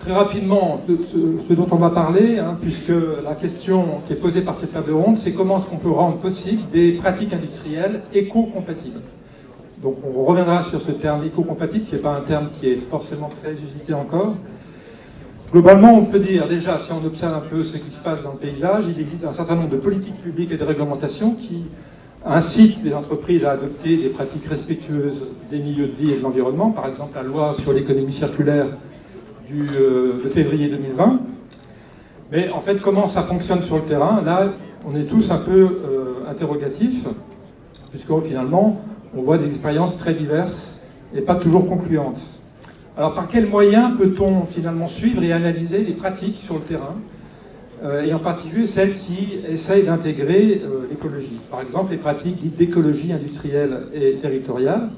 très rapidement, ce dont on va parler, hein, puisque la question qui est posée par cette table ronde, c'est comment est-ce qu'on peut rendre possible des pratiques industrielles éco-compatibles. Donc on reviendra sur ce terme éco-compatible, qui n'est pas un terme qui est forcément très usité encore. Globalement, on peut dire déjà, si on observe un peu ce qui se passe dans le paysage, il existe un certain nombre de politiques publiques et de réglementations qui incitent les entreprises à adopter des pratiques respectueuses des milieux de vie et de l'environnement, par exemple la loi sur l'économie circulaire de février 2020. Mais en fait, comment ça fonctionne sur le terrain? Là, on est tous un peu interrogatifs, puisque finalement, on voit des expériences très diverses et pas toujours concluantes. Alors, par quels moyens peut-on finalement suivre et analyser les pratiques sur le terrain, et en particulier celles qui essayent d'intégrer l'écologie? Par exemple, les pratiques dites d'écologie industrielle et territoriale.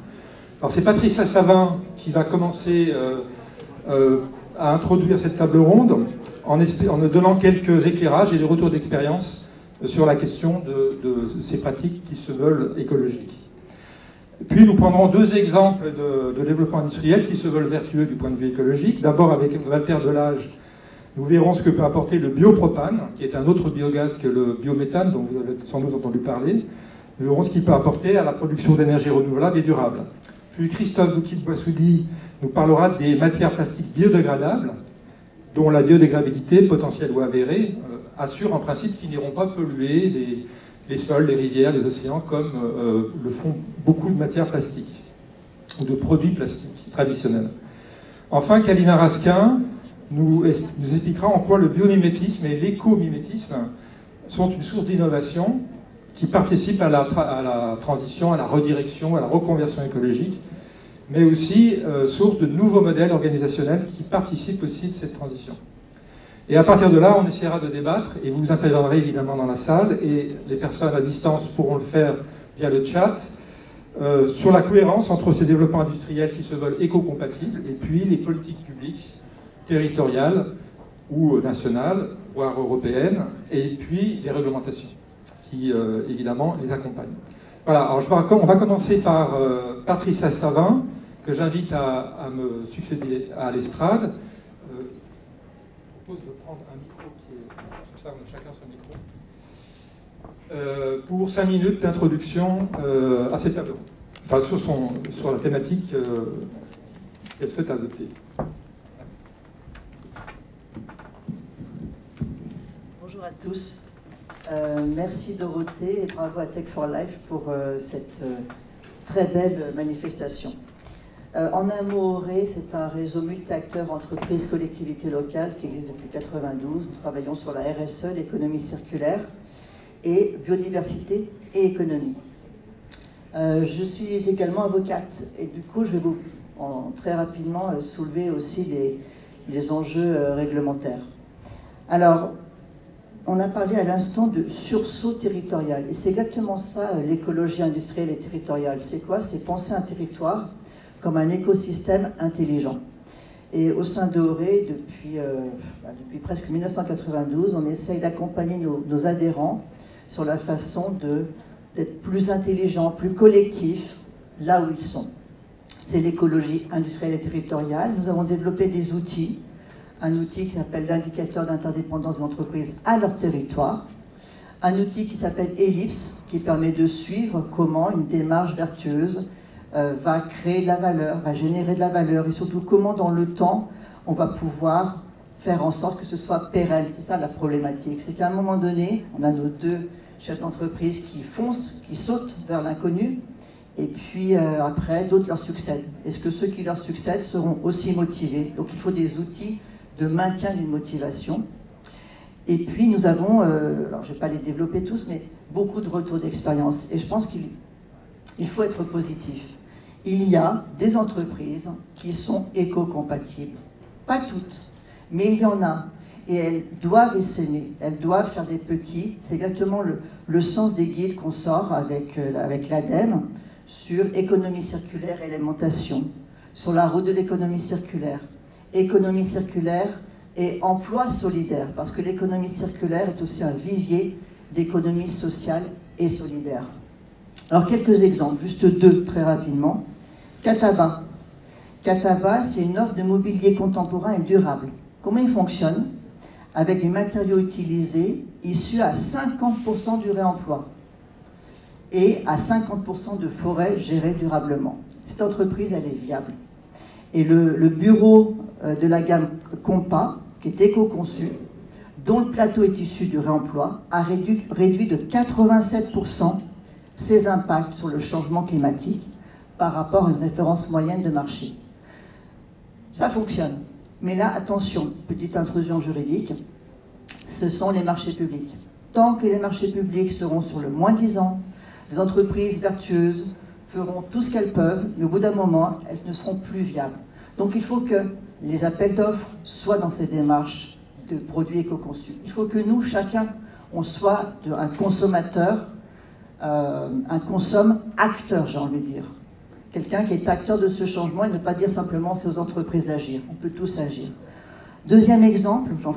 Alors, c'est Patricia Savin qui va commencer à introduire cette table ronde en donnant quelques éclairages et des retours d'expérience sur la question de ces pratiques qui se veulent écologiques. Puis nous prendrons deux exemples de développement industriel qui se veulent vertueux du point de vue écologique. D'abord avec Walter Delage, nous verrons ce que peut apporter le biopropane, qui est un autre biogaz que le biométhane, dont vous avez sans doute entendu parler. Nous verrons ce qu'il peut apporter à la production d'énergie renouvelable et durable. Puis Christophe Boukid-Boissoudi nous parlera des matières plastiques biodégradables, dont la biodégradabilité potentielle ou avérée assure en principe qu'ils n'iront pas polluer les sols, les rivières, les océans, comme le font beaucoup de matières plastiques, ou de produits plastiques traditionnels. Enfin, Kalina Raskin nous expliquera en quoi le biomimétisme et l'écomimétisme sont une source d'innovation qui participe à la transition, à la redirection, à la reconversion écologique, mais aussi source de nouveaux modèles organisationnels qui participent aussi de cette transition. Et à partir de là, on essaiera de débattre, et vous interviendrez évidemment dans la salle, et les personnes à distance pourront le faire via le chat, sur la cohérence entre ces développements industriels qui se veulent éco-compatibles, et puis les politiques publiques, territoriales ou nationales, voire européennes, et puis les réglementations qui, évidemment, les accompagnent. Voilà, alors on va commencer par Patricia Savin, que j'invite à me succéder à l'estrade. Je propose de prendre un micro qui est comme ça, on a chacun son micro, pour 5 minutes d'introduction à cette table, enfin sur la thématique qu'elle souhaite adopter. Bonjour à tous. Merci Dorothée et bravo à Tech for Life pour cette très belle manifestation. En un mot, Auré, c'est un réseau multi-acteurs entreprises, collectivités locales qui existe depuis 1992. Nous travaillons sur la RSE, l'économie circulaire et biodiversité et économie. Je suis également avocate et du coup, je vais vous très rapidement soulever aussi les enjeux réglementaires. Alors, on a parlé à l'instant de sursaut territorial. Et c'est exactement ça, l'écologie industrielle et territoriale. C'est quoi? C'est penser un territoire comme un écosystème intelligent. Et au sein d'Auré, depuis presque 1992, on essaye d'accompagner nos adhérents sur la façon d'être plus intelligents, plus collectifs, là où ils sont. C'est l'écologie industrielle et territoriale. Nous avons développé des outils, un outil qui s'appelle l'indicateur d'interdépendance des entreprises à leur territoire, un outil qui s'appelle Ellipse, qui permet de suivre comment une démarche vertueuse va créer de la valeur, va générer de la valeur, et surtout comment dans le temps on va pouvoir faire en sorte que ce soit pérenne. C'est ça la problématique, c'est qu'à un moment donné, on a nos deux chefs d'entreprise qui foncent, qui sautent vers l'inconnu, et puis après d'autres leur succèdent. Est-ce que ceux qui leur succèdent seront aussi motivés? Donc il faut des outils de maintien d'une motivation. Et puis nous avons, alors je ne vais pas les développer tous, mais beaucoup de retours d'expérience. Et je pense qu'il faut être positif. Il y a des entreprises qui sont éco-compatibles. Pas toutes, mais il y en a. Et elles doivent essaimer, elles doivent faire des petits. C'est exactement le sens des guides qu'on sort avec l'ADEME sur économie circulaire et alimentation, sur la route de l'économie circulaire et emploi solidaire, parce que l'économie circulaire est aussi un vivier d'économie sociale et solidaire. Alors quelques exemples, juste deux très rapidement. Cataba. Cataba, c'est une offre de mobilier contemporain et durable. Comment il fonctionne? Avec des matériaux utilisés issus à 50% du réemploi et à 50% de forêts gérées durablement. Cette entreprise, elle est viable. Et le bureau de la gamme Compa, qui est éco-conçu, dont le plateau est issu du réemploi, a réduit de 87% ses impacts sur le changement climatique par rapport à une référence moyenne de marché. Ça fonctionne. Mais là, attention, petite intrusion juridique, ce sont les marchés publics. Tant que les marchés publics seront sur le -10, les entreprises vertueuses feront tout ce qu'elles peuvent, mais au bout d'un moment, elles ne seront plus viables. Donc il faut que les appels d'offres soient dans ces démarches de produits éco-conçus. Il faut que nous, chacun, on soit un consommateur, un consomme-acteur, j'ai envie de dire. Quelqu'un qui est acteur de ce changement et ne pas dire simplement c'est aux entreprises d'agir. On peut tous agir. Deuxième exemple, j'en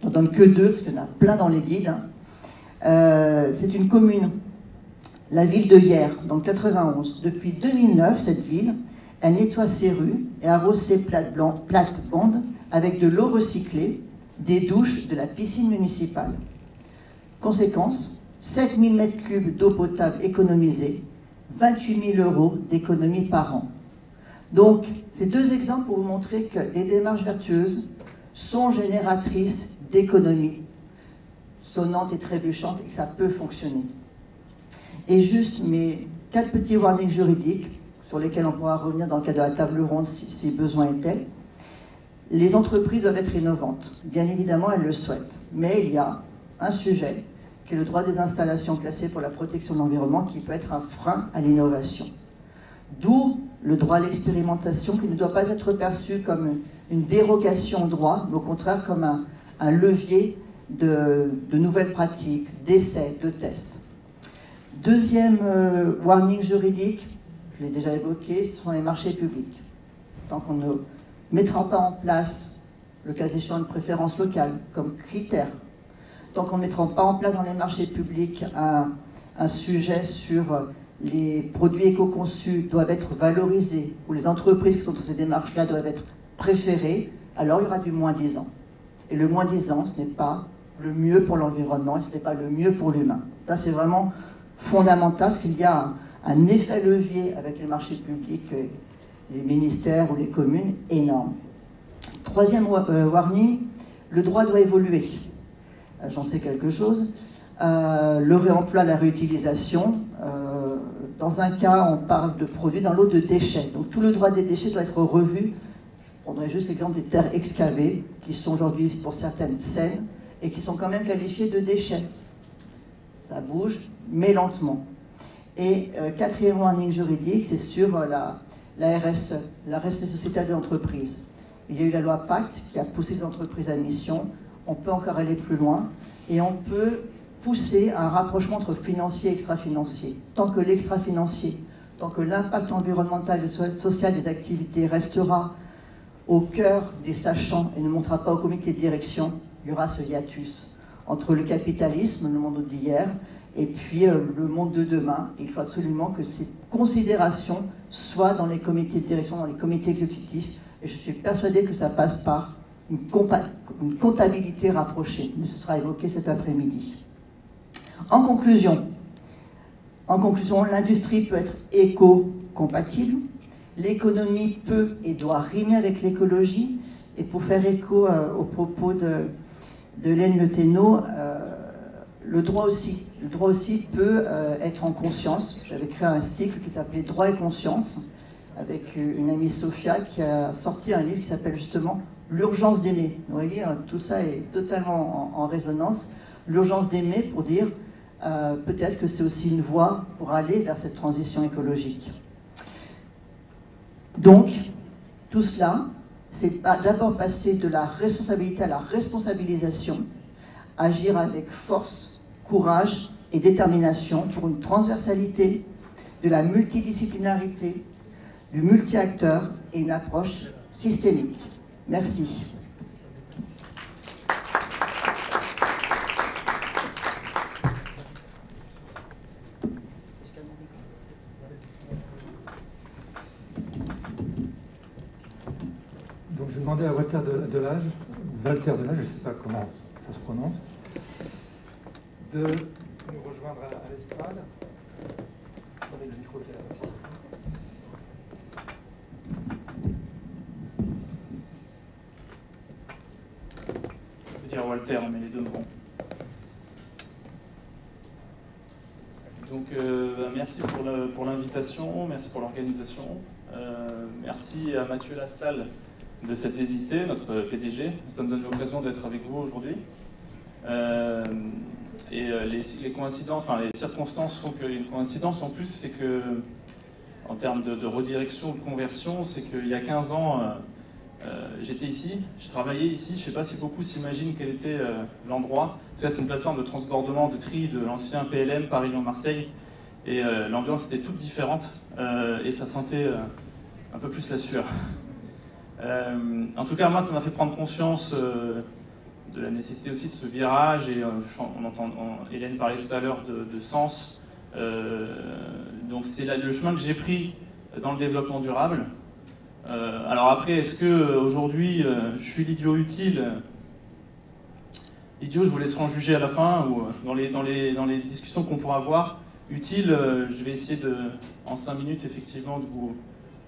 donne que deux, parce qu'il y en a plein dans les guides. C'est une commune, la ville de Hyères, dans le 91. Depuis 2009, cette ville, elle nettoie ses rues et arrose ses plates-bandes avec de l'eau recyclée des douches de la piscine municipale. Conséquence, 7000 m3 d'eau potable économisée, 28 000 € d'économie par an. Donc, ces deux exemples pour vous montrer que les démarches vertueuses sont génératrices d'économies sonnantes et trébuchantes et que ça peut fonctionner. Et juste mes 4 petits warnings juridiques sur lesquels on pourra revenir dans le cadre de la table ronde si besoin était. Les entreprises doivent être innovantes. Bien évidemment, elles le souhaitent. Mais il y a un sujet qui est le droit des installations classées pour la protection de l'environnement qui peut être un frein à l'innovation. D'où le droit à l'expérimentation qui ne doit pas être perçu comme une dérogation au droit, mais au contraire comme un levier de nouvelles pratiques, d'essais, de tests. Deuxième warning juridique, je l'ai déjà évoqué, ce sont les marchés publics. Tant qu'on ne mettra pas en place, le cas échéant, une préférence locale comme critère, tant qu'on ne mettra pas en place dans les marchés publics un sujet sur les produits éco-conçus doivent être valorisés, ou les entreprises qui sont dans ces démarches-là doivent être préférées, alors il y aura du -10. Et le -10, ce n'est pas le mieux pour l'environnement et ce n'est pas le mieux pour l'humain. Ça, c'est vraiment fondamental, parce qu'il y a un effet levier avec les marchés publics, les ministères ou les communes, énorme. Troisième warning, le droit doit évoluer. J'en sais quelque chose. Le réemploi, la réutilisation. Dans un cas, on parle de produits, dans l'autre de déchets. Donc tout le droit des déchets doit être revu. Je prendrai juste l'exemple des terres excavées, qui sont aujourd'hui pour certaines saines, et qui sont quand même qualifiées de déchets. Ça bouge, mais lentement. Et quatrième warning juridique, c'est sur la RSE, la responsabilité sociétale de l'entreprise. Il y a eu la loi Pacte qui a poussé les entreprises à mission. On peut encore aller plus loin et on peut pousser un rapprochement entre financier et extra-financier. Tant que l'extra-financier, tant que l'impact environnemental et social des activités restera au cœur des sachants et ne montera pas au comité de direction, il y aura ce hiatus entre le capitalisme, le monde d'hier, et puis le monde de demain. Il faut absolument que ces considérations soient dans les comités de direction, dans les comités exécutifs, et je suis persuadée que ça passe par une comptabilité rapprochée. Mais ce sera évoqué cet après-midi. En conclusion, l'industrie peut être éco-compatible, l'économie peut et doit rimer avec l'écologie, et pour faire écho aux propos de Hélène Le Thénault, le droit aussi peut être en conscience. J'avais créé un cycle qui s'appelait Droit et conscience, avec une amie Sophia qui a sorti un livre qui s'appelle justement L'urgence d'aimer. Vous voyez, tout ça est totalement en résonance. L'urgence d'aimer pour dire peut-être que c'est aussi une voie pour aller vers cette transition écologique. Donc, tout cela, c'est d'abord passer de la responsabilité à la responsabilisation, agir avec force, courage et détermination pour une transversalité, de la multidisciplinarité, du multi-acteur et une approche systémique. Merci. Donc je vais demander demander à Walter Delage, je ne sais pas comment ça se prononce, de nous rejoindre à l'estrade. Attendez, le micro qui est là aussi. Je peux dire Walter, mais les deux me vont. Donc, merci pour l'invitation, merci pour l'organisation. Merci à Mathieu Lassalle de s'être désisté, notre PDG. Ça me donne l'occasion d'être avec vous aujourd'hui. Les coïncidences, enfin les circonstances font qu'une coïncidence en plus, c'est que, en termes de redirection ou de conversion, c'est qu'il y a 15 ans, j'étais ici, je travaillais ici. Je ne sais pas si beaucoup s'imaginent quel était l'endroit. En tout cas, c'est une plateforme de transbordement, de tri de l'ancien PLM Paris-Lyon-Marseille. Et l'ambiance était toute différente et ça sentait un peu plus la sueur. En tout cas, moi, ça m'a fait prendre conscience de la nécessité aussi de ce virage. Et on entend Hélène parler tout à l'heure de sens. Donc c'est le chemin que j'ai pris dans le développement durable. Alors après, est-ce que aujourd'hui je suis l'idiot utile? Idiot, je vous laisserai en juger à la fin ou dans les discussions qu'on pourra avoir. Utile, je vais essayer en 5 minutes effectivement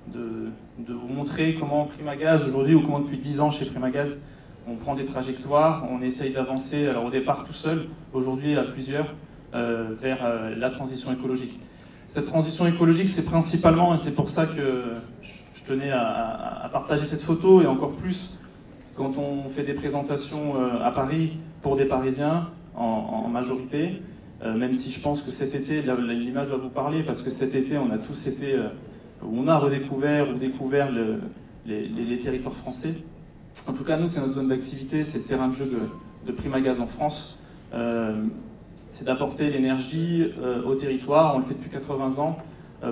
de vous montrer comment Primagaz aujourd'hui, ou comment depuis 10 ans chez Primagaz, on prend des trajectoires, on essaye d'avancer, alors au départ tout seul, aujourd'hui à plusieurs, vers la transition écologique. Cette transition écologique, c'est principalement, et c'est pour ça que je tenais à partager cette photo, et encore plus quand on fait des présentations à Paris pour des Parisiens en majorité, même si je pense que cet été, l'image va vous parler, parce que cet été, on a tous été, on a redécouvert ou découvert les territoires français. En tout cas, nous, c'est notre zone d'activité, c'est le terrain de jeu de Primagaz en France. C'est d'apporter l'énergie au territoire. On le fait depuis 80 ans,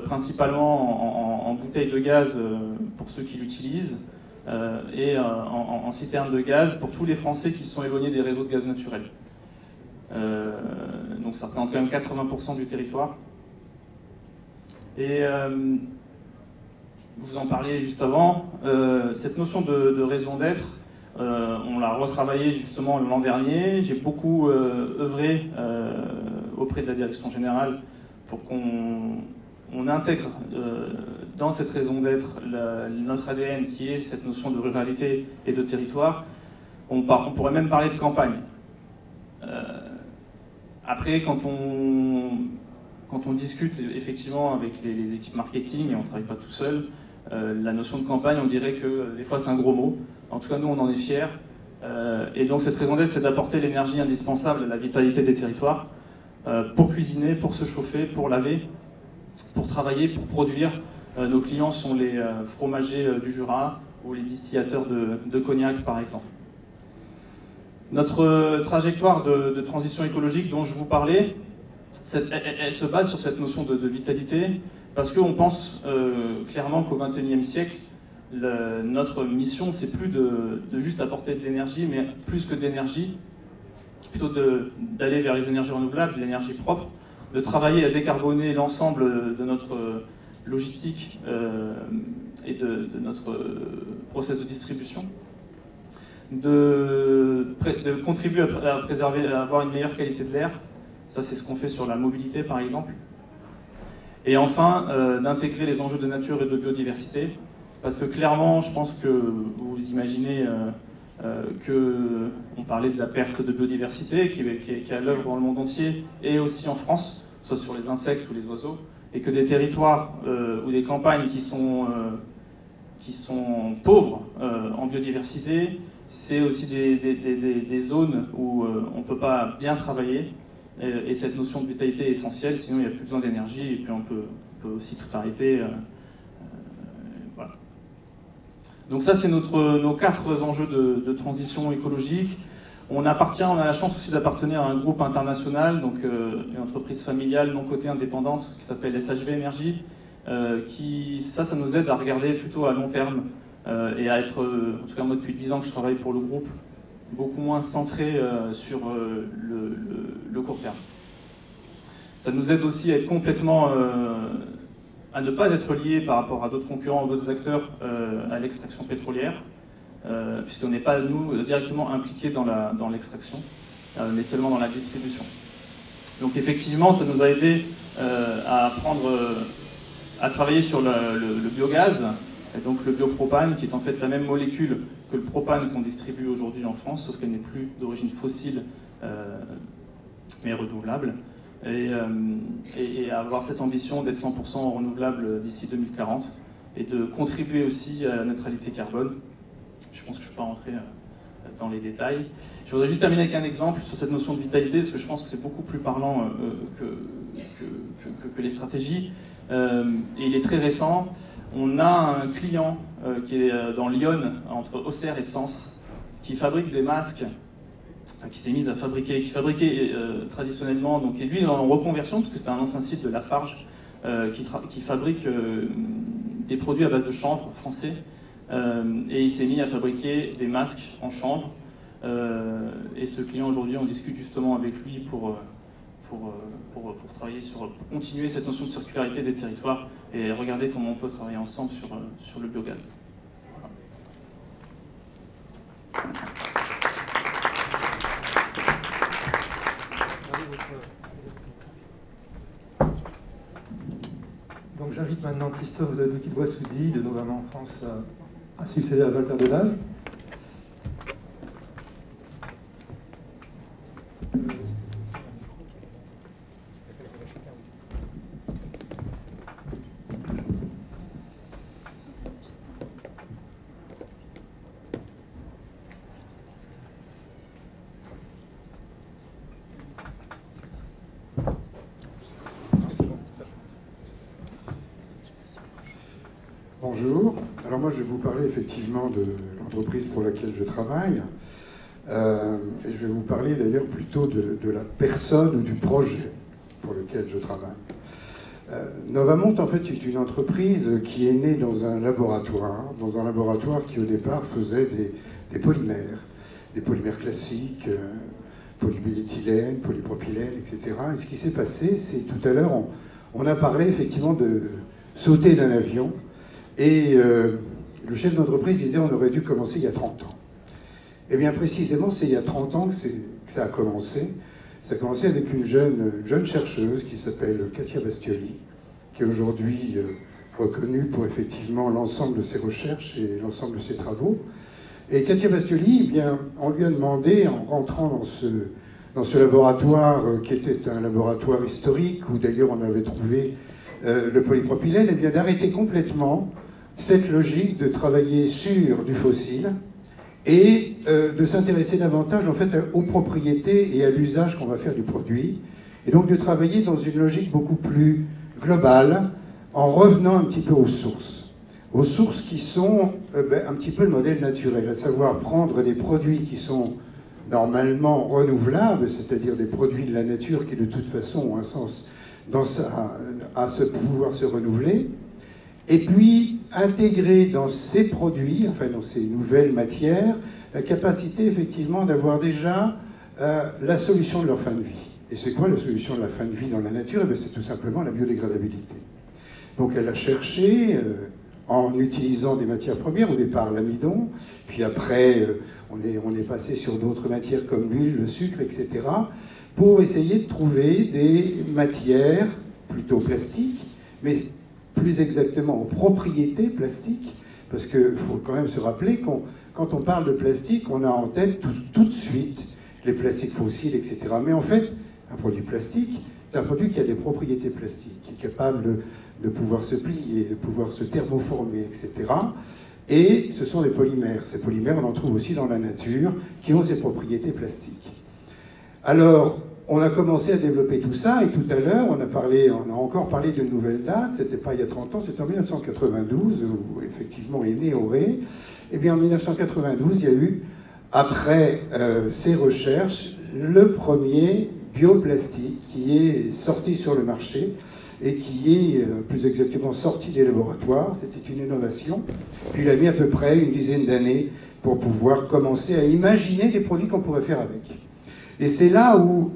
principalement en bouteilles de gaz pour ceux qui l'utilisent, et en citernes de gaz pour tous les Français qui sont éloignés des réseaux de gaz naturel. Donc ça représente quand même 80% du territoire. Et vous en parliez juste avant, cette notion de raison d'être, on l'a retravaillée justement l'an dernier. J'ai beaucoup œuvré auprès de la direction générale pour qu'on intègre dans cette raison d'être notre ADN, qui est cette notion de ruralité et de territoire. On pourrait même parler de campagne. Après, quand on discute effectivement avec les équipes marketing, et on ne travaille pas tout seul, la notion de campagne, on dirait que des fois c'est un gros mot. En tout cas, nous, on en est fiers. Et donc cette raison d'être, c'est d'apporter l'énergie indispensable à la vitalité des territoires, pour cuisiner, pour se chauffer, pour laver, pour travailler, pour produire. Nos clients sont les fromagers du Jura ou les distillateurs de cognac, par exemple. Notre trajectoire de transition écologique dont je vous parlais, elle se base sur cette notion de vitalité, parce qu'on pense clairement qu'au XXIe siècle, notre mission, c'est plus de juste apporter de l'énergie, mais plus que de l'énergie, plutôt d'aller vers les énergies renouvelables, l'énergie propre, de travailler à décarboner l'ensemble de notre logistique et de notre process de distribution, de contribuer à préserver, à avoir une meilleure qualité de l'air. Ça, c'est ce qu'on fait sur la mobilité, par exemple. Et enfin, d'intégrer les enjeux de nature et de biodiversité, parce que clairement, je pense que vous imaginez qu'on parlait de la perte de biodiversité qui est à l'œuvre dans le monde entier, et aussi en France, soit sur les insectes ou les oiseaux, et que des territoires ou des campagnes qui sont pauvres en biodiversité, c'est aussi des zones où on ne peut pas bien travailler, et cette notion de vitalité est essentielle, sinon il n'y a plus besoin d'énergie, et puis on peut aussi tout arrêter. Voilà. Donc ça, c'est nos 4 enjeux de transition écologique. On a la chance aussi d'appartenir à un groupe international, donc une entreprise familiale non cotée indépendante qui s'appelle SHV Énergie, ça nous aide à regarder plutôt à long terme et à être, en tout cas moi depuis 10 ans que je travaille pour le groupe, beaucoup moins centré sur le court terme. Ça nous aide aussi à être complètement, à ne pas être lié par rapport à d'autres concurrents ou d'autres acteurs à l'extraction pétrolière. puisqu'on n'est pas, nous, directement impliqués dans l'extraction, mais seulement dans la distribution. Donc effectivement, ça nous a aidé à travailler sur le biogaz, et donc le biopropane, qui est en fait la même molécule que le propane qu'on distribue aujourd'hui en France, sauf qu'elle n'est plus d'origine fossile, mais renouvelable. Et avoir cette ambition d'être 100% renouvelable d'ici 2040, et de contribuer aussi à la neutralité carbone. Je pense que je ne peux pas rentrer dans les détails. Je voudrais juste terminer avec un exemple sur cette notion de vitalité, parce que je pense que c'est beaucoup plus parlant que les stratégies. Et il est très récent. On a un client qui est dans Lyon, entre Auxerre et Sens, qui fabrique des masques, qui s'est mis à fabriquer, qui fabriquait traditionnellement, donc, et lui est en reconversion, parce que c'est un ancien site de Lafarge, qui fabrique des produits à base de chanvre français, et il s'est mis à fabriquer des masques en chanvre. Et ce client, aujourd'hui, on discute justement avec lui pour travailler pour continuer cette notion de circularité des territoires et regarder comment on peut travailler ensemble sur le biogaz. Voilà. Donc j'invite maintenant Christophe de Duquilbois-Soudy de Novamont France à succéder à Walter Delage. Bonjour. Alors moi je vais vous parler effectivement de l'entreprise pour laquelle je travaille. Et je vais vous parler d'ailleurs plutôt de la personne ou du projet pour lequel je travaille. Novamont en fait est une entreprise qui est née dans un laboratoire qui au départ faisait des polymères classiques, polyéthylène, polypropylène, etc. Et ce qui s'est passé, c'est tout à l'heure, on a parlé effectivement de sauter d'un avion. Et le chef d'entreprise disait on aurait dû commencer il y a 30 ans. Eh bien précisément, c'est il y a 30 ans que ça a commencé. Ça a commencé avec une jeune chercheuse qui s'appelle Katia Bastioli, qui est aujourd'hui reconnue pour effectivement l'ensemble de ses recherches et l'ensemble de ses travaux. Et Katia Bastioli, eh bien, on lui a demandé, en rentrant dans ce laboratoire qui était un laboratoire historique, où d'ailleurs on avait trouvé le polypropylène, eh bien d'arrêter complètement cette logique de travailler sur du fossile et de s'intéresser davantage en fait aux propriétés et à l'usage qu'on va faire du produit, et donc de travailler dans une logique beaucoup plus globale en revenant un petit peu aux sources qui sont un petit peu le modèle naturel, à savoir prendre des produits qui sont normalement renouvelables, c'est-à-dire des produits de la nature qui de toute façon ont un sens à pouvoir se renouveler, et puis intégrer dans ces produits, enfin dans ces nouvelles matières, la capacité effectivement d'avoir déjà la solution de leur fin de vie. Et c'est quoi la solution de la fin de vie dans la nature? C'est tout simplement la biodégradabilité. Donc elle a cherché, en utilisant des matières premières, au départ l'amidon, puis après on est passé sur d'autres matières comme l'huile, le sucre, etc., pour essayer de trouver des matières plutôt plastiques, mais plus exactement aux propriétés plastiques, parce qu'il faut quand même se rappeler qu'on quand on parle de plastique, on a en tête tout de suite les plastiques fossiles, etc. Mais en fait, un produit plastique, c'est un produit qui a des propriétés plastiques, qui est capable de pouvoir se plier, de pouvoir se thermoformer, etc. Et ce sont des polymères. Ces polymères, on en trouve aussi dans la nature, qui ont ces propriétés plastiques. Alors, on a commencé à développer tout ça, et tout à l'heure, on a encore parlé d'une nouvelle date, c'était pas il y a 30 ans, c'était en 1992, où effectivement est né Auré. Et bien en 1992, il y a eu, après ces recherches, le premier bioplastique qui est sorti sur le marché, et qui est plus exactement sorti des laboratoires. C'était une innovation. Puis il a mis à peu près une dizaine d'années pour pouvoir commencer à imaginer des produits qu'on pourrait faire avec. Et c'est là où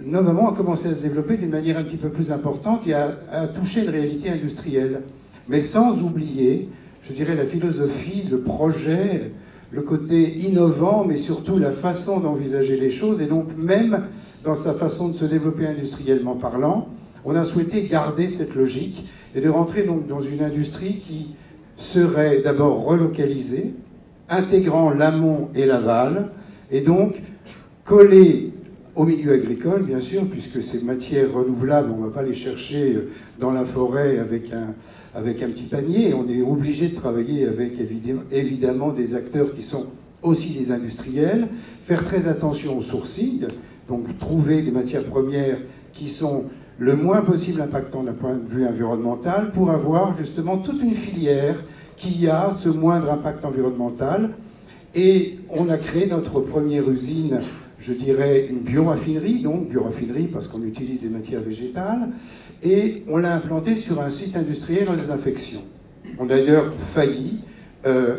Novamont a commencé à se développer d'une manière un petit peu plus importante et à toucher une réalité industrielle. Mais sans oublier je dirais, la philosophie, le projet, le côté innovant, mais surtout la façon d'envisager les choses, et donc même dans sa façon de se développer industriellement parlant, on a souhaité garder cette logique et de rentrer donc dans une industrie qui serait d'abord relocalisée, intégrant l'amont et l'aval, et donc collée au milieu agricole, bien sûr, puisque ces matières renouvelables, on ne va pas les chercher dans la forêt avec un petit panier. On est obligé de travailler avec évidemment des acteurs qui sont aussi des industriels, faire très attention au sourcing, donc trouver des matières premières qui sont le moins possible impactant d'un point de vue environnemental pour avoir justement toute une filière qui a ce moindre impact environnemental. Et on a créé notre première usine, je dirais une bioraffinerie, donc bioraffinerie parce qu'on utilise des matières végétales, et on l'a implantée sur un site industriel en désinfection. On a d'ailleurs failli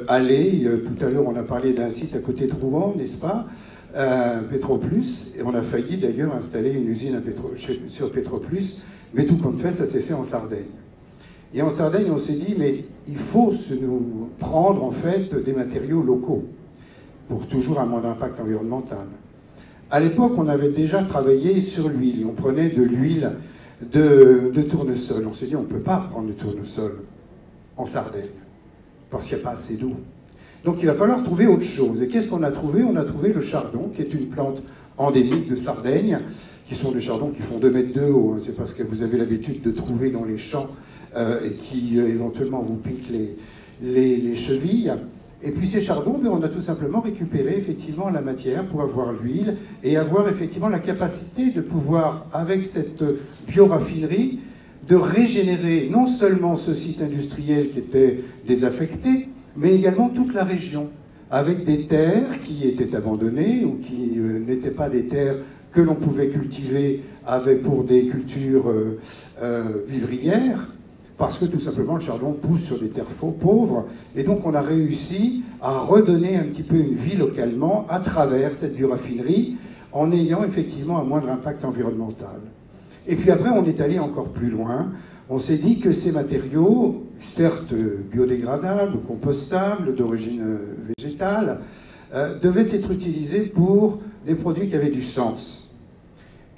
aller, tout à l'heure on a parlé d'un site à côté de Rouen, n'est-ce pas, Petroplus, et on a failli d'ailleurs installer une usine sur Petroplus, mais tout compte fait, ça s'est fait en Sardaigne. Et en Sardaigne, on s'est dit, mais il faut nous prendre en fait des matériaux locaux pour toujours un moindre impact environnemental. À l'époque, on avait déjà travaillé sur l'huile, on prenait de l'huile de tournesol. On s'est dit, on ne peut pas prendre de tournesol en Sardaigne, parce qu'il n'y a pas assez d'eau. Donc il va falloir trouver autre chose. Et qu'est-ce qu'on a trouvé? On a trouvé le chardon, qui est une plante endémique de Sardaigne, qui sont des chardons qui font 2 mètres de haut. Hein. C'est parce que vous avez l'habitude de trouver dans les champs et qui éventuellement vous piquent les chevilles. Et puis ces chardons, on a tout simplement récupéré effectivement la matière pour avoir l'huile et avoir effectivement la capacité de pouvoir, avec cette bioraffinerie, de régénérer non seulement ce site industriel qui était désaffecté, mais également toute la région, avec des terres qui étaient abandonnées ou qui n'étaient pas des terres que l'on pouvait cultiver pour des cultures vivrières, parce que tout simplement le chardon pousse sur des terres pauvres, et donc on a réussi à redonner un petit peu une vie localement à travers cette bioraffinerie, en ayant effectivement un moindre impact environnemental. Et puis après, on est allé encore plus loin. On s'est dit que ces matériaux, certes biodégradables, compostables, d'origine végétale, devaient être utilisés pour des produits qui avaient du sens.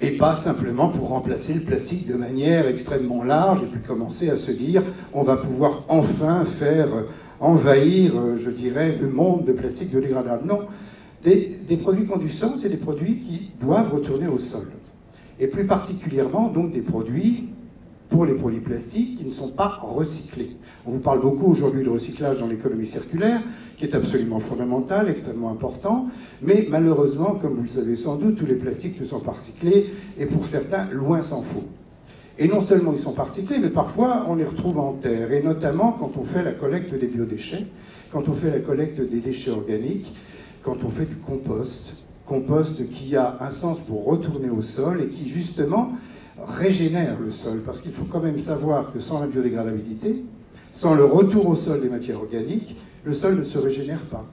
Et pas simplement pour remplacer le plastique de manière extrêmement large et puis commencer à se dire on va pouvoir enfin faire envahir, je dirais, le monde de plastique biodégradable. Non, des produits qui ont du sens et des produits qui doivent retourner au sol. Et plus particulièrement, donc, des produits, pour les produits plastiques, qui ne sont pas recyclés. On vous parle beaucoup aujourd'hui de recyclage dans l'économie circulaire, qui est absolument fondamental, extrêmement important, mais malheureusement, comme vous le savez sans doute, tous les plastiques ne sont pas recyclés, et pour certains, loin s'en faut. Et non seulement ils sont pas recyclés, mais parfois on les retrouve en terre, et notamment quand on fait la collecte des biodéchets, quand on fait la collecte des déchets organiques, quand on fait du compost qui a un sens pour retourner au sol et qui justement régénère le sol, parce qu'il faut quand même savoir que sans la biodégradabilité, sans le retour au sol des matières organiques, le sol ne se régénère pas.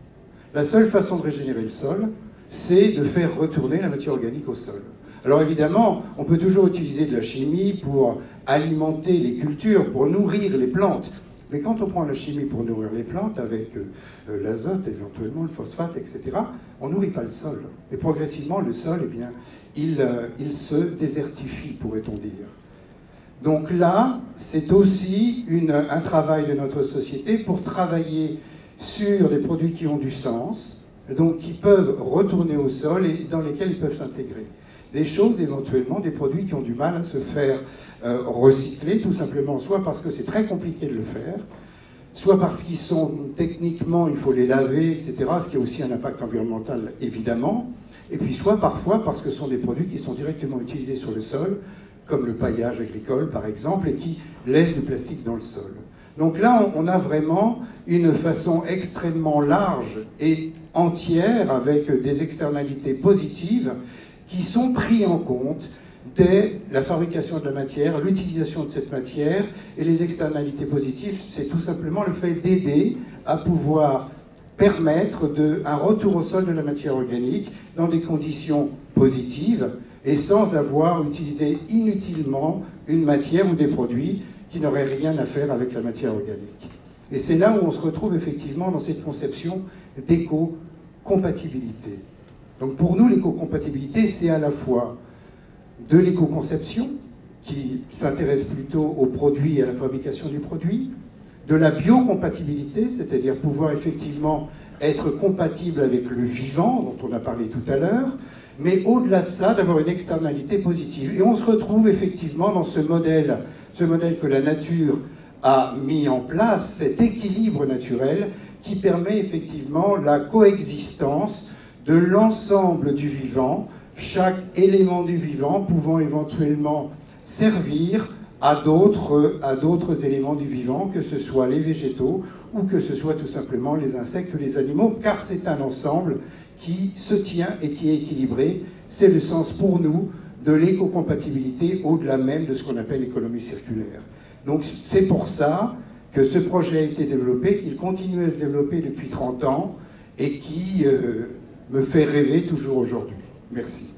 La seule façon de régénérer le sol, c'est de faire retourner la matière organique au sol. Alors évidemment, on peut toujours utiliser de la chimie pour alimenter les cultures, pour nourrir les plantes. Mais quand on prend la chimie pour nourrir les plantes, avec l'azote, éventuellement le phosphate, etc., on ne nourrit pas le sol. Et progressivement, le sol, eh bien, il se désertifie, pourrait-on dire. Donc là, c'est aussi un travail de notre société pour travailler sur des produits qui ont du sens, donc qui peuvent retourner au sol et dans lesquels ils peuvent s'intégrer. Des choses, éventuellement, des produits qui ont du mal à se faire recycler, tout simplement, soit parce que c'est très compliqué de le faire, soit parce qu'ils sont techniquement, il faut les laver, etc., ce qui a aussi un impact environnemental, évidemment, et puis soit parfois parce que ce sont des produits qui sont directement utilisés sur le sol, comme le paillage agricole, par exemple, et qui laissent du plastique dans le sol. Donc là, on a vraiment une façon extrêmement large et entière, avec des externalités positives, qui sont pris en compte dès la fabrication de la matière, l'utilisation de cette matière, et les externalités positives, c'est tout simplement le fait d'aider à pouvoir permettre un retour au sol de la matière organique dans des conditions positives et sans avoir utilisé inutilement une matière ou des produits qui n'auraient rien à faire avec la matière organique. Et c'est là où on se retrouve effectivement dans cette conception d'éco-compatibilité. Donc pour nous, l'éco-compatibilité, c'est à la fois de l'éco-conception, qui s'intéresse plutôt aux produits et à la fabrication du produit, de la biocompatibilité, c'est-à-dire pouvoir effectivement être compatible avec le vivant, dont on a parlé tout à l'heure, mais au-delà de ça, d'avoir une externalité positive. Et on se retrouve effectivement dans ce modèle que la nature a mis en place, cet équilibre naturel qui permet effectivement la coexistence de l'ensemble du vivant, chaque élément du vivant pouvant éventuellement servir à d'autres éléments du vivant, que ce soit les végétaux ou que ce soit tout simplement les insectes ou les animaux, car c'est un ensemble qui se tient et qui est équilibré. C'est le sens pour nous de l'éco-compatibilité au-delà même de ce qu'on appelle l'économie circulaire. Donc c'est pour ça que ce projet a été développé, qu'il continue à se développer depuis 30 ans et qui me fait rêver toujours aujourd'hui. Merci.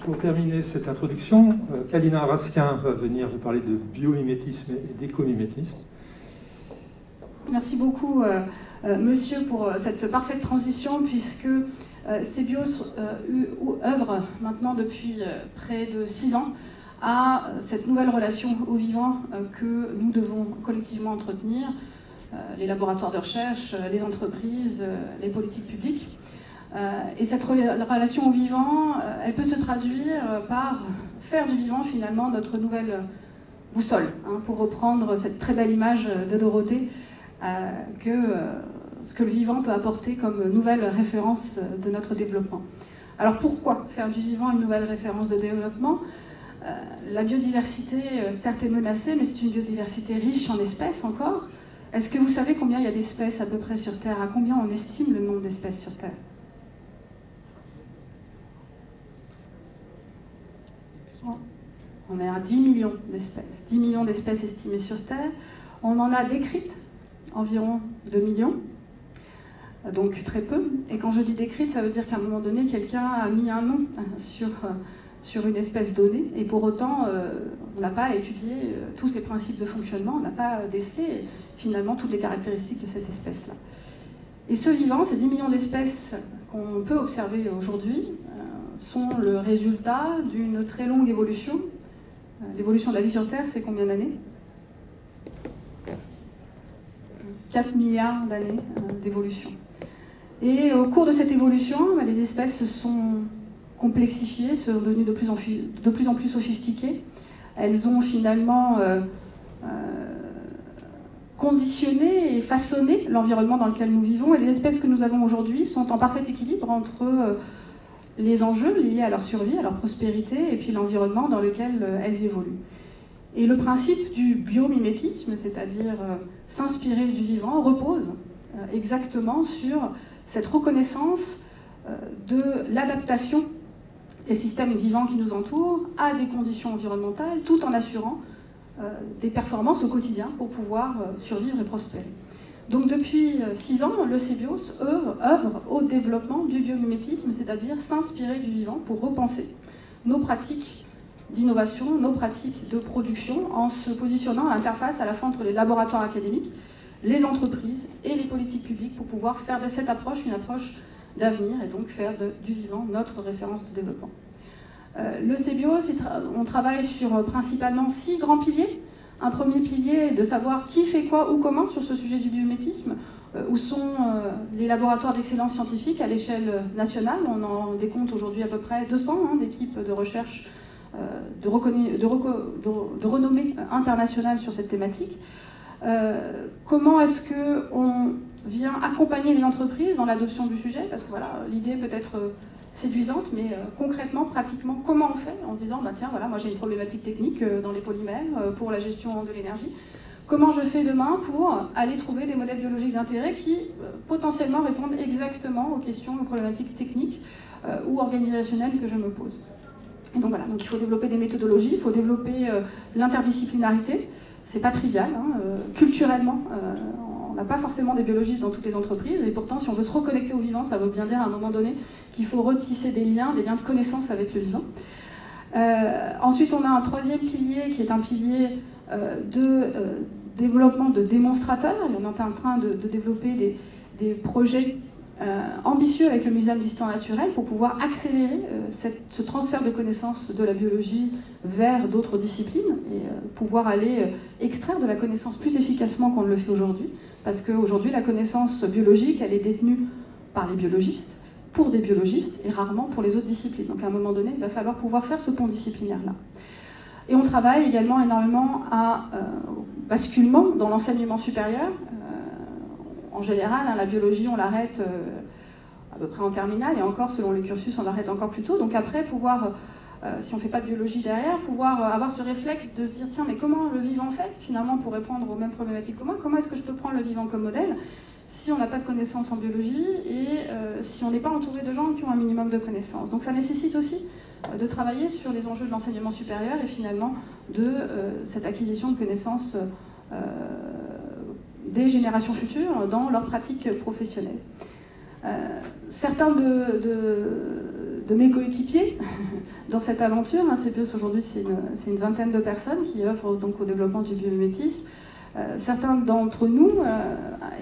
Pour terminer cette introduction, Kalina Raskin va venir vous parler de biomimétisme et d'écomimétisme. Merci beaucoup, monsieur, pour cette parfaite transition, puisque Cebios œuvre maintenant depuis près de 6 ans à cette nouvelle relation au vivant que nous devons collectivement entretenir, les laboratoires de recherche, les entreprises, les politiques publiques. Et cette relation au vivant, elle peut se traduire par faire du vivant finalement notre nouvelle boussole, hein, pour reprendre cette très belle image de Dorothée, ce que le vivant peut apporter comme nouvelle référence de notre développement. Alors pourquoi faire du vivant une nouvelle référence de développement ? La biodiversité, certes, est menacée, mais c'est une biodiversité riche en espèces encore. Est-ce que vous savez combien il y a d'espèces à peu près sur Terre ? À combien on estime le nombre d'espèces sur Terre ? On est à 10 millions d'espèces. 10 millions d'espèces estimées sur Terre. On en a décrites environ 2 millions, donc très peu. Et quand je dis décrites, ça veut dire qu'à un moment donné, quelqu'un a mis un nom sur une espèce donnée, et pour autant, on n'a pas étudié tous ses principes de fonctionnement, on n'a pas décelé finalement toutes les caractéristiques de cette espèce-là. Et ce vivant, ces 10 millions d'espèces qu'on peut observer aujourd'hui, sont le résultat d'une très longue évolution. L'évolution de la vie sur Terre, c'est combien d'années ? 4 milliards d'années d'évolution. Et au cours de cette évolution, les espèces se sont complexifiées, sont devenues de plus en plus sophistiquées. Elles ont finalement conditionné et façonné l'environnement dans lequel nous vivons. Et les espèces que nous avons aujourd'hui sont en parfait équilibre entre les enjeux liés à leur survie, à leur prospérité, et puis l'environnement dans lequel elles évoluent. Et le principe du biomimétisme, c'est-à-dire s'inspirer du vivant, repose exactement sur cette reconnaissance de l'adaptation des systèmes vivants qui nous entourent à des conditions environnementales, tout en assurant des performances au quotidien pour pouvoir survivre et prospérer. Donc depuis 6 ans, le Cebios œuvre au développement du biomimétisme, c'est-à-dire s'inspirer du vivant pour repenser nos pratiques d'innovation, nos pratiques de production, en se positionnant à l'interface à la fois entre les laboratoires académiques, les entreprises et les politiques publiques pour pouvoir faire de cette approche une approche d'avenir et donc faire du vivant notre référence de développement. Le Cebios, on travaille sur principalement 6 grands piliers. Un premier pilier est de savoir qui fait quoi ou comment sur ce sujet du biomimétisme, où sont les laboratoires d'excellence scientifique à l'échelle nationale. On en décompte aujourd'hui à peu près 200 d'équipes de recherche de renommée internationale sur cette thématique. Comment est-ce qu'on vient accompagner les entreprises dans l'adoption du sujet? Parce que voilà, l'idée peut être séduisante, mais concrètement, pratiquement, comment on fait en se disant, bah, tiens, voilà, moi j'ai une problématique technique dans les polymères pour la gestion de l'énergie. Comment je fais demain pour aller trouver des modèles biologiques d'intérêt qui potentiellement répondent exactement aux questions, aux problématiques techniques ou organisationnelles que je me pose. Et donc voilà, donc il faut développer des méthodologies, il faut développer l'interdisciplinarité. C'est pas trivial, hein, culturellement, on n'a pas forcément des biologistes dans toutes les entreprises, et pourtant si on veut se reconnecter au vivant, ça veut bien dire à un moment donné qu'il faut retisser des liens de connaissance avec le vivant. Ensuite, on a un troisième pilier qui est un pilier de développement de démonstrateurs. On est en train de développer des projets ambitieux avec le Muséum d'histoire naturelle pour pouvoir accélérer ce transfert de connaissances de la biologie vers d'autres disciplines et pouvoir aller extraire de la connaissance plus efficacement qu'on ne le fait aujourd'hui. Parce qu'aujourd'hui, la connaissance biologique, elle est détenue par les biologistes, pour des biologistes, et rarement pour les autres disciplines. Donc à un moment donné, il va falloir pouvoir faire ce pont disciplinaire-là. Et on travaille également énormément à basculement dans l'enseignement supérieur. En général, la biologie, on l'arrête à peu près en terminale, et encore, selon les cursus, on l'arrête encore plus tôt. Donc après, pouvoir, si on ne fait pas de biologie derrière, pouvoir avoir ce réflexe de se dire, tiens, mais comment le vivant fait, finalement, pour répondre aux mêmes problématiques que moi? Comment est-ce que je peux prendre le vivant comme modèle si on n'a pas de connaissances en biologie et si on n'est pas entouré de gens qui ont un minimum de connaissances? Donc ça nécessite aussi de travailler sur les enjeux de l'enseignement supérieur et finalement de cette acquisition de connaissances des générations futures dans leur pratique professionnelle. Certains de mes coéquipiers dans cette aventure, CPEUS aujourd'hui c'est une vingtaine de personnes qui œuvrent donc au développement du biomimétisme. Certains d'entre nous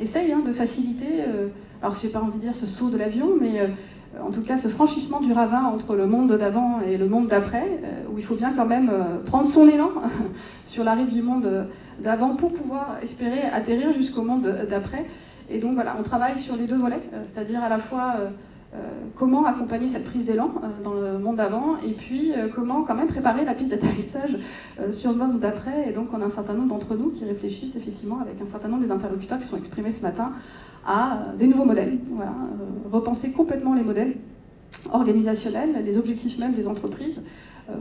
essayent de faciliter, alors je n'ai pas envie de dire ce saut de l'avion, mais en tout cas ce franchissement du ravin entre le monde d'avant et le monde d'après, où il faut bien quand même prendre son élan sur la rive du monde d'avant pour pouvoir espérer atterrir jusqu'au monde d'après. Et donc voilà, on travaille sur les deux volets, c'est-à-dire à la fois comment accompagner cette prise d'élan dans le monde d'avant, et puis comment quand même préparer la piste d'atterrissage sur le monde d'après. Et donc on a un certain nombre d'entre nous qui réfléchissent effectivement avec un certain nombre des interlocuteurs qui sont exprimés ce matin à des nouveaux modèles. Voilà, repenser complètement les modèles organisationnels, les objectifs même des entreprises,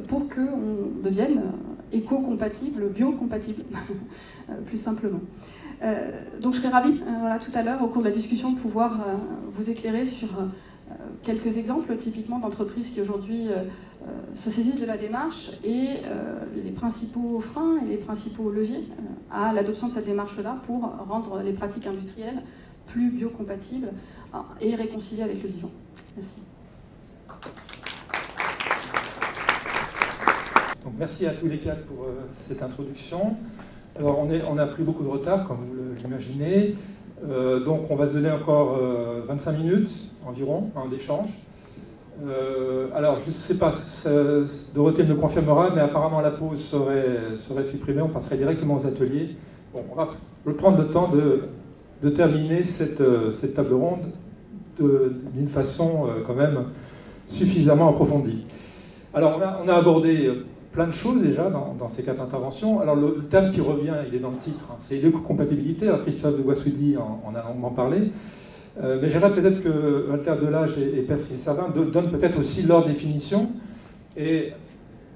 pour qu'on devienne éco-compatible, bio-compatible, plus simplement. Donc je serais ravie, voilà, tout à l'heure, au cours de la discussion, de pouvoir vous éclairer sur quelques exemples typiquement d'entreprises qui aujourd'hui se saisissent de la démarche et les principaux freins et les principaux leviers à l'adoption de cette démarche-là pour rendre les pratiques industrielles plus biocompatibles et réconciliées avec le vivant. Merci. Donc, merci à tous les quatre pour cette introduction. Alors on n'a plus beaucoup de retard, comme vous l'imaginez. Donc on va se donner encore 25 minutes environ d'échange. Alors je ne sais pas, Dorothée me le confirmera, mais apparemment la pause serait supprimée, on passerait directement aux ateliers. Bon, on va prendre le temps de terminer cette table ronde d'une façon quand même suffisamment approfondie. Alors on a abordé plein de choses déjà dans ces quatre interventions. Alors le thème qui revient, il est dans le titre, c'est l'éco-compatibilité. Alors Christophe de Boissoudy en a longuement parlé. Mais j'aimerais peut-être que Walter Delage et Patrice Savin donnent peut-être aussi leur définition et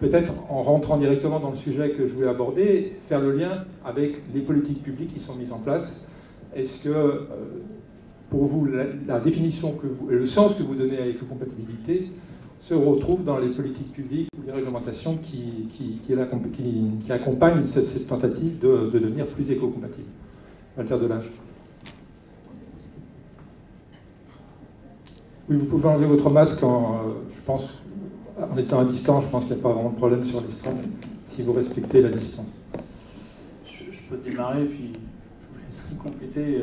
peut-être en rentrant directement dans le sujet que je voulais aborder, faire le lien avec les politiques publiques qui sont mises en place. Est-ce que pour vous la définition et le sens que vous donnez à l'éco-compatibilité se retrouve dans les politiques publiques ou les réglementations qui accompagnent cette tentative de devenir plus éco-compatible? Walter Delage. Oui, vous pouvez enlever votre masque, je pense, en étant à distance, je pense qu'il n'y a pas vraiment de problème sur l'estrade, si vous respectez la distance. Je peux démarrer, puis je vous laisse compléter.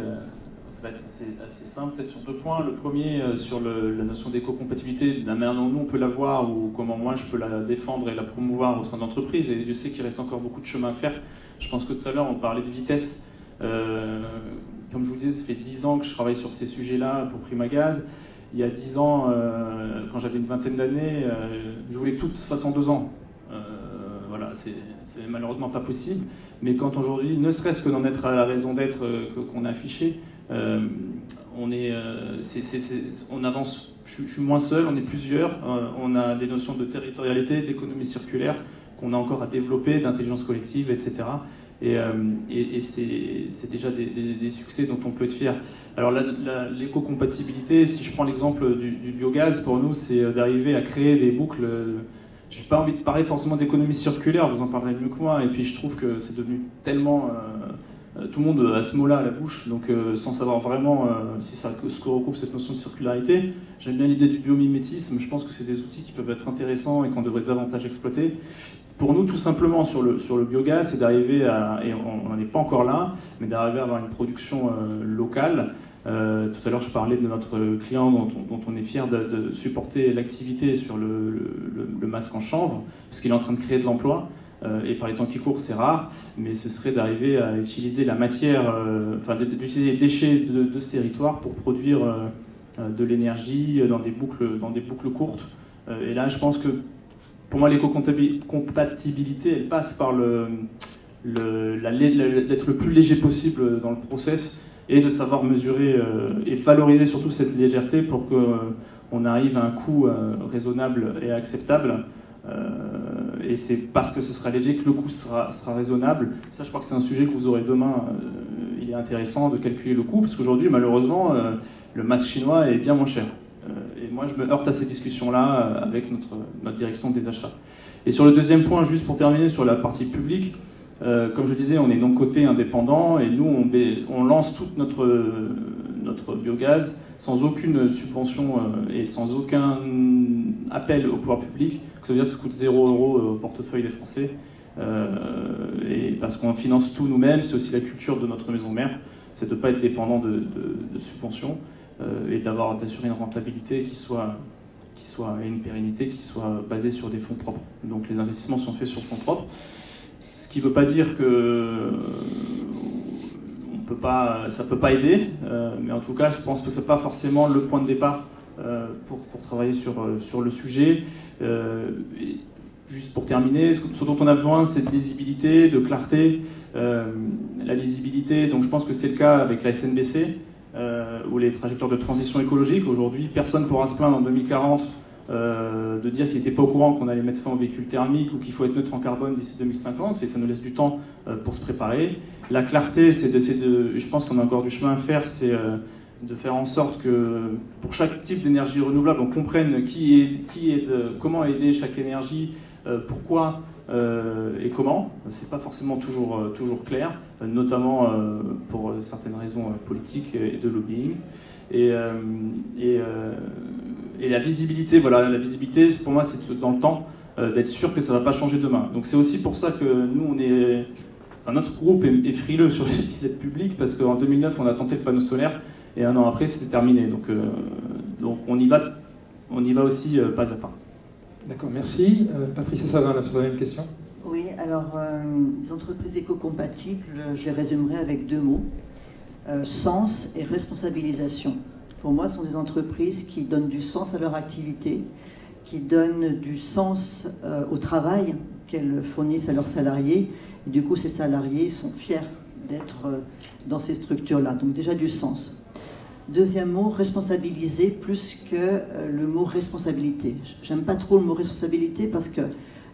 Ça va être assez simple, peut-être sur deux points. Le premier, sur la notion d'éco-compatibilité, la manière dont nous on peut la voir, ou comment moi je peux la défendre et la promouvoir au sein de l'entreprise. Et je sais qu'il reste encore beaucoup de chemin à faire. Je pense que tout à l'heure on parlait de vitesse. Comme je vous disais, ça fait 10 ans que je travaille sur ces sujets-là pour Primagaz. Il y a 10 ans, quand j'avais une vingtaine d'années, je voulais tout se fasse en 2 ans. Voilà, c'est malheureusement pas possible. Mais quand aujourd'hui, ne serait-ce que d'en être à la raison d'être qu'on a affichée, on avance. Je suis moins seul, on est plusieurs. On a des notions de territorialité, d'économie circulaire qu'on a encore à développer, d'intelligence collective, etc. Et c'est déjà des succès dont on peut être fier. Alors l'éco-compatibilité, si je prends l'exemple du biogaz, pour nous, c'est d'arriver à créer des boucles. Je n'ai pas envie de parler forcément d'économie circulaire, vous en parlerez mieux que moi. Et puis je trouve que c'est devenu tellement tout le monde a ce mot-là à la bouche, donc sans savoir vraiment ce que regroupe cette notion de circularité. J'aime bien l'idée du biomimétisme, je pense que c'est des outils qui peuvent être intéressants et qu'on devrait davantage exploiter. Pour nous, tout simplement, sur le biogaz, c'est d'arriver à, et on n'en est pas encore là, mais d'arriver à avoir une production locale. Tout à l'heure, je parlais de notre client dont on est fier de supporter l'activité sur le masque en chanvre, parce qu'il est en train de créer de l'emploi. Et par les temps qui courent, c'est rare, mais ce serait d'arriver à utiliser la matière, d'utiliser les déchets de ce territoire pour produire de l'énergie dans des boucles courtes. Et là, je pense que pour moi, l'éco-compatibilité, elle passe par d'être le plus léger possible dans le process et de savoir mesurer et valoriser surtout cette légèreté pour qu'on arrive à un coût raisonnable et acceptable. Et c'est parce que ce sera léger que le coût sera raisonnable. Ça, je crois que c'est un sujet que vous aurez demain. Il est intéressant de calculer le coût, parce qu'aujourd'hui, malheureusement, le masque chinois est bien moins cher. Et moi, je me heurte à ces discussions-là avec notre direction des achats. Et sur le deuxième point, juste pour terminer sur la partie publique, comme je disais, on est donc côté indépendant, et nous, on lance tout notre biogaz sans aucune subvention et sans aucun appel au pouvoir public. Ça veut dire que ça coûte 0 € au portefeuille des Français. Et parce qu'on finance tout nous-mêmes, c'est aussi la culture de notre maison mère, c'est de ne pas être dépendant de subventions et d'assurer une rentabilité et une pérennité qui soit basée sur des fonds propres. Donc les investissements sont faits sur fonds propres. Ce qui ne veut pas dire que ça ne peut pas aider, mais en tout cas, je pense que ce n'est pas forcément le point de départ pour travailler sur le sujet. Juste pour terminer, ce dont on a besoin, c'est de lisibilité, de clarté. La lisibilité, donc je pense que c'est le cas avec la SNBC, ou les trajectoires de transition écologique. Aujourd'hui, personne ne pourra se plaindre en 2040 de dire qu'il n'était pas au courant qu'on allait mettre fin aux véhicules thermiques ou qu'il faut être neutre en carbone d'ici 2050, et ça nous laisse du temps pour se préparer. La clarté, je pense qu'on a encore du chemin à faire, c'est de faire en sorte que pour chaque type d'énergie renouvelable, on comprenne comment aider chaque énergie, pourquoi et comment. C'est pas forcément toujours clair, notamment pour certaines raisons politiques et de lobbying. Et la visibilité, la visibilité, pour moi, c'est dans le temps d'être sûr que ça ne va pas changer demain. Donc c'est aussi pour ça que nous, notre groupe est frileux sur les aides publiques, parce qu'en 2009, on a tenté le panneau solaire, et un an après, c'était terminé. Donc on y va aussi pas à pas. D'accord, merci. Patricia Savin, sur la même question. Oui, alors, les entreprises éco-compatibles, je les résumerai avec 2 mots. Sens et responsabilisation. Pour moi, ce sont des entreprises qui donnent du sens à leur activité, qui donnent du sens au travail qu'elles fournissent à leurs salariés. Et du coup, ces salariés sont fiers d'être dans ces structures-là. Donc déjà du sens. Deuxième mot, responsabiliser plus que le mot responsabilité. J'aime pas trop le mot responsabilité parce qu'il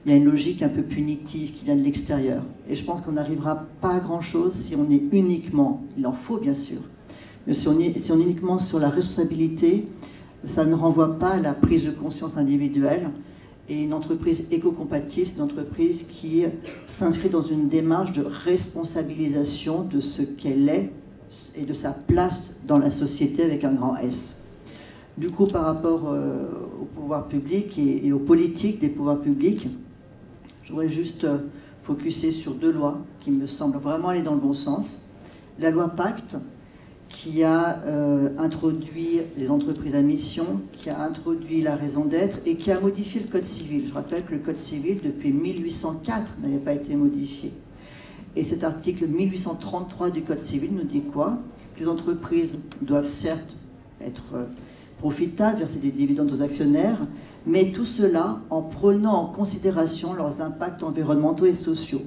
y a une logique un peu punitive qui vient de l'extérieur. Et je pense qu'on n'arrivera pas à grand-chose si on est uniquement, il en faut bien sûr, mais si on est uniquement sur la responsabilité, ça ne renvoie pas à la prise de conscience individuelle. Et une entreprise éco-compatible, c'est une entreprise qui s'inscrit dans une démarche de responsabilisation de ce qu'elle est et de sa place dans la société avec un grand S. Du coup, par rapport au pouvoir public et aux politiques des pouvoirs publics, je voudrais juste focuser sur 2 lois qui me semblent vraiment aller dans le bon sens. La loi Pacte, qui a introduit les entreprises à mission, qui a introduit la raison d'être et qui a modifié le Code civil. Je rappelle que le Code civil, depuis 1804, n'avait pas été modifié. Et cet article 1833 du Code civil nous dit quoi? Les entreprises doivent certes être profitables, verser des dividendes aux actionnaires, mais tout cela en prenant en considération leurs impacts environnementaux et sociaux.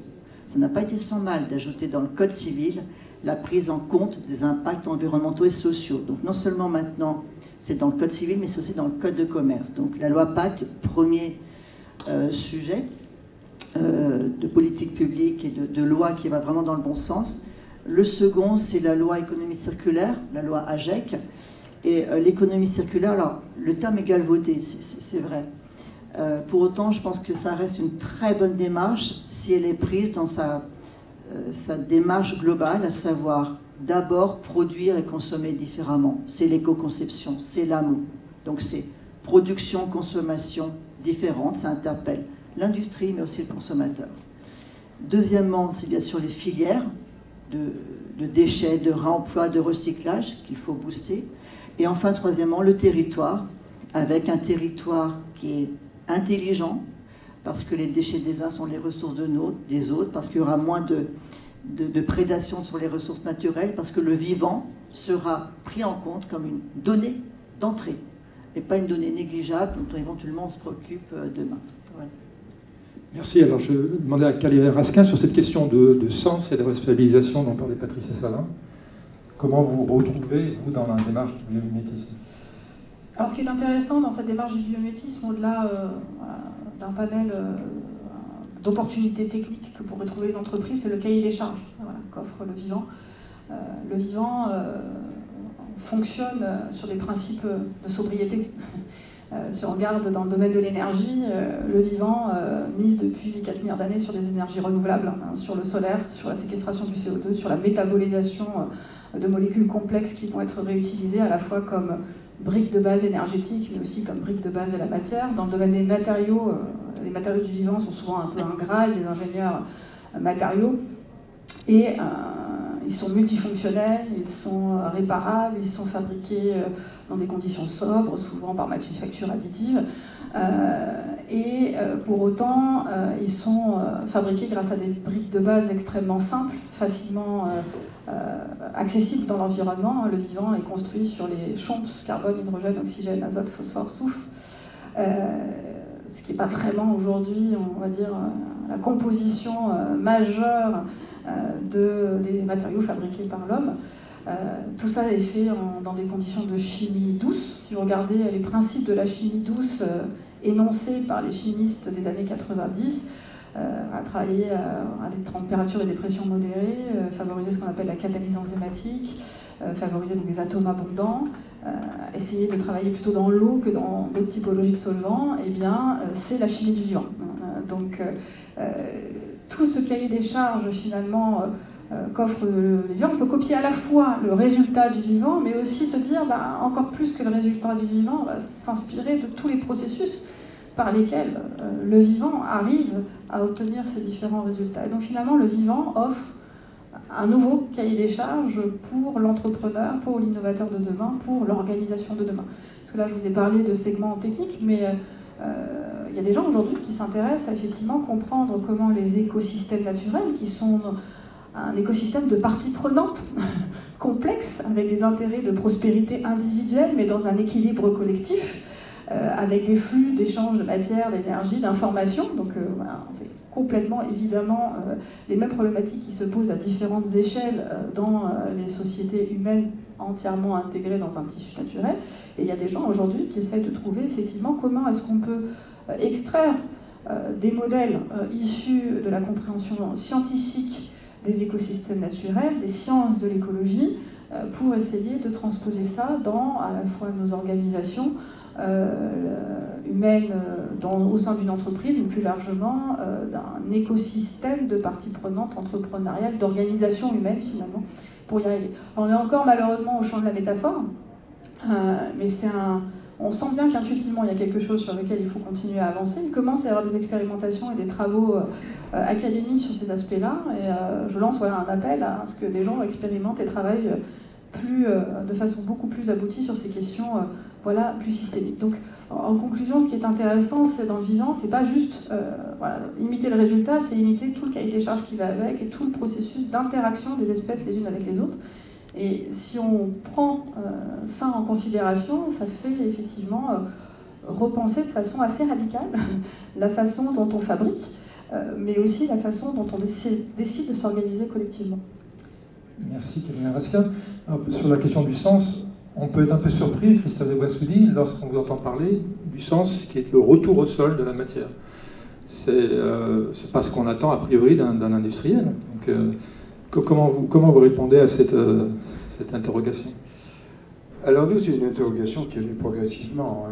Ça n'a pas été sans mal d'ajouter dans le Code civil la prise en compte des impacts environnementaux et sociaux. Donc non seulement maintenant c'est dans le Code civil, mais c'est aussi dans le Code de commerce. Donc la loi Pacte, premier sujet de politique publique et de loi qui va vraiment dans le bon sens. Le second, c'est la loi économie circulaire, la loi AGEC. Et l'économie circulaire, alors le terme est galvaudé, c'est vrai. Pour autant, je pense que ça reste une très bonne démarche si elle est prise dans sa sa démarche globale, à savoir d'abord produire et consommer différemment. C'est l'éco-conception, c'est l'amour. Donc c'est production, consommation différente, ça interpelle l'industrie mais aussi le consommateur. Deuxièmement, c'est bien sûr les filières de déchets, de réemploi, de recyclage qu'il faut booster. Et enfin, troisièmement, le territoire, avec un territoire qui est intelligent, parce que les déchets des uns sont les ressources des autres, parce qu'il y aura moins de prédation sur les ressources naturelles, parce que le vivant sera pris en compte comme une donnée d'entrée, et pas une donnée négligeable dont éventuellement on se préoccupe demain. Voilà. Merci. Alors je demandais à Caléria Raskin sur cette question de sens et de responsabilisation dont parlait Patricia Salin. Comment vous retrouvez, vous, dans la démarche du biomimétisme? Alors, ce qui est intéressant dans cette démarche du biomimétisme, au-delà d'un panel d'opportunités techniques que pourraient trouver les entreprises, c'est le cahier des charges qu'offre le vivant. Le vivant fonctionne sur des principes de sobriété. Si on regarde dans le domaine de l'énergie, le vivant mise depuis 4 milliards d'années sur des énergies renouvelables, sur le solaire, sur la séquestration du CO2, sur la métabolisation de molécules complexes qui vont être réutilisées à la fois comme briques de base énergétique, mais aussi comme briques de base de la matière. Dans le domaine des matériaux, les matériaux du vivant sont souvent un peu un graal des ingénieurs matériaux. Et ils sont multifonctionnels, ils sont réparables, ils sont fabriqués dans des conditions sobres, souvent par manufacture additive. Pour autant, ils sont fabriqués grâce à des briques de base extrêmement simples, facilement accessibles dans l'environnement. Le vivant est construit sur les CHOMPS, carbone, hydrogène, oxygène, azote, phosphore, soufre. Ce qui n'est pas vraiment aujourd'hui, on va dire, la composition majeure des matériaux fabriqués par l'homme. Tout ça est fait dans des conditions de chimie douce. Si vous regardez les principes de la chimie douce énoncés par les chimistes des années 90, à travailler à des températures et des pressions modérées, favoriser ce qu'on appelle la catalyse enzymatique, favoriser donc des atomes abondants, essayer de travailler plutôt dans l'eau que dans d'autres typologies de solvants, eh bien, c'est la chimie du vivant. Donc, tout ce cahier des charges, finalement, qu'offre le vivant, on peut copier à la fois le résultat du vivant, mais aussi se dire, encore plus que le résultat du vivant, on va s'inspirer de tous les processus par lesquels le vivant arrive à obtenir ces différents résultats. Et donc finalement, le vivant offre un nouveau cahier des charges pour l'entrepreneur, pour l'innovateur de demain, pour l'organisation de demain. Parce que là, je vous ai parlé de segments techniques, mais il y a des gens aujourd'hui qui s'intéressent à effectivement comprendre comment les écosystèmes naturels, qui sont un écosystème de parties prenantes complexes, avec des intérêts de prospérité individuelle, mais dans un équilibre collectif, avec des flux d'échange de matière, d'énergie, d'informations. Donc c'est complètement évidemment les mêmes problématiques qui se posent à différentes échelles dans les sociétés humaines entièrement intégrées dans un tissu naturel. Et il y a des gens aujourd'hui qui essayent de trouver effectivement comment est-ce qu'on peut extraire des modèles issus de la compréhension scientifique des écosystèmes naturels, des sciences de l'écologie, pour essayer de transposer ça dans à la fois nos organisations humaines au sein d'une entreprise, mais plus largement d'un écosystème de parties prenantes entrepreneuriales, d'organisations humaines finalement, pour y arriver. On est encore malheureusement au champ de la métaphore, mais on sent bien qu'intuitivement il y a quelque chose sur lequel il faut continuer à avancer. Il commence à y avoir des expérimentations et des travaux académiques sur ces aspects-là, et je lance un appel à ce que les gens expérimentent et travaillent de façon beaucoup plus aboutie sur ces questions plus systémiques. Donc en conclusion, ce qui est intéressant, c'est dans le vivant, c'est pas juste imiter le résultat, c'est imiter tout le cahier des charges qui va avec et tout le processus d'interaction des espèces les unes avec les autres. Et si on prend ça en considération, ça fait effectivement repenser de façon assez radicale la façon dont on fabrique, mais aussi la façon dont on décide de s'organiser collectivement. Merci, Caléria Raskin. Sur la question du sens, on peut être un peu surpris, Christophe de Boissoudy, lorsqu'on vous entend parler du sens qui est le retour au sol de la matière. C'est pas ce qu'on attend a priori d'un industriel. Donc, comment vous répondez à cette interrogation? Alors nous, c'est une interrogation qui est venue progressivement.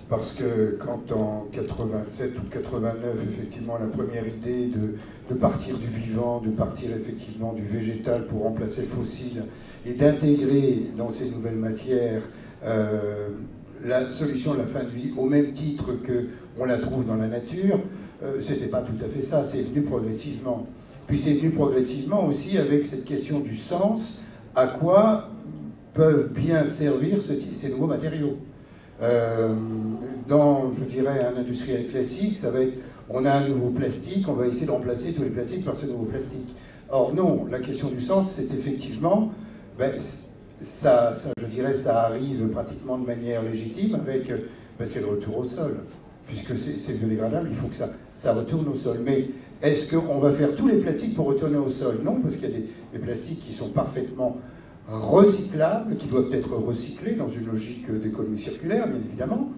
Parce que quand en 87 ou 89, effectivement, la première idée de partir du vivant, de partir effectivement du végétal pour remplacer le fossile, et d'intégrer dans ces nouvelles matières la solution de la fin de vie au même titre qu'on la trouve dans la nature, c'était pas tout à fait ça, c'est venu progressivement. Puis c'est venu progressivement aussi avec cette question du sens, à quoi peuvent bien servir ces nouveaux matériaux. Dans, je dirais, un industriel classique, ça va être, on a un nouveau plastique, on va essayer de remplacer tous les plastiques par ce nouveau plastique. Or non, la question du sens, c'est effectivement, ça, je dirais, ça arrive pratiquement de manière légitime avec, c'est le retour au sol. Puisque c'est biodégradable, il faut que ça retourne au sol. Mais est-ce qu'on va faire tous les plastiques pour retourner au sol? Non, parce qu'il y a des plastiques qui sont parfaitement recyclables, qui doivent être recyclés dans une logique d'économie circulaire, bien évidemment.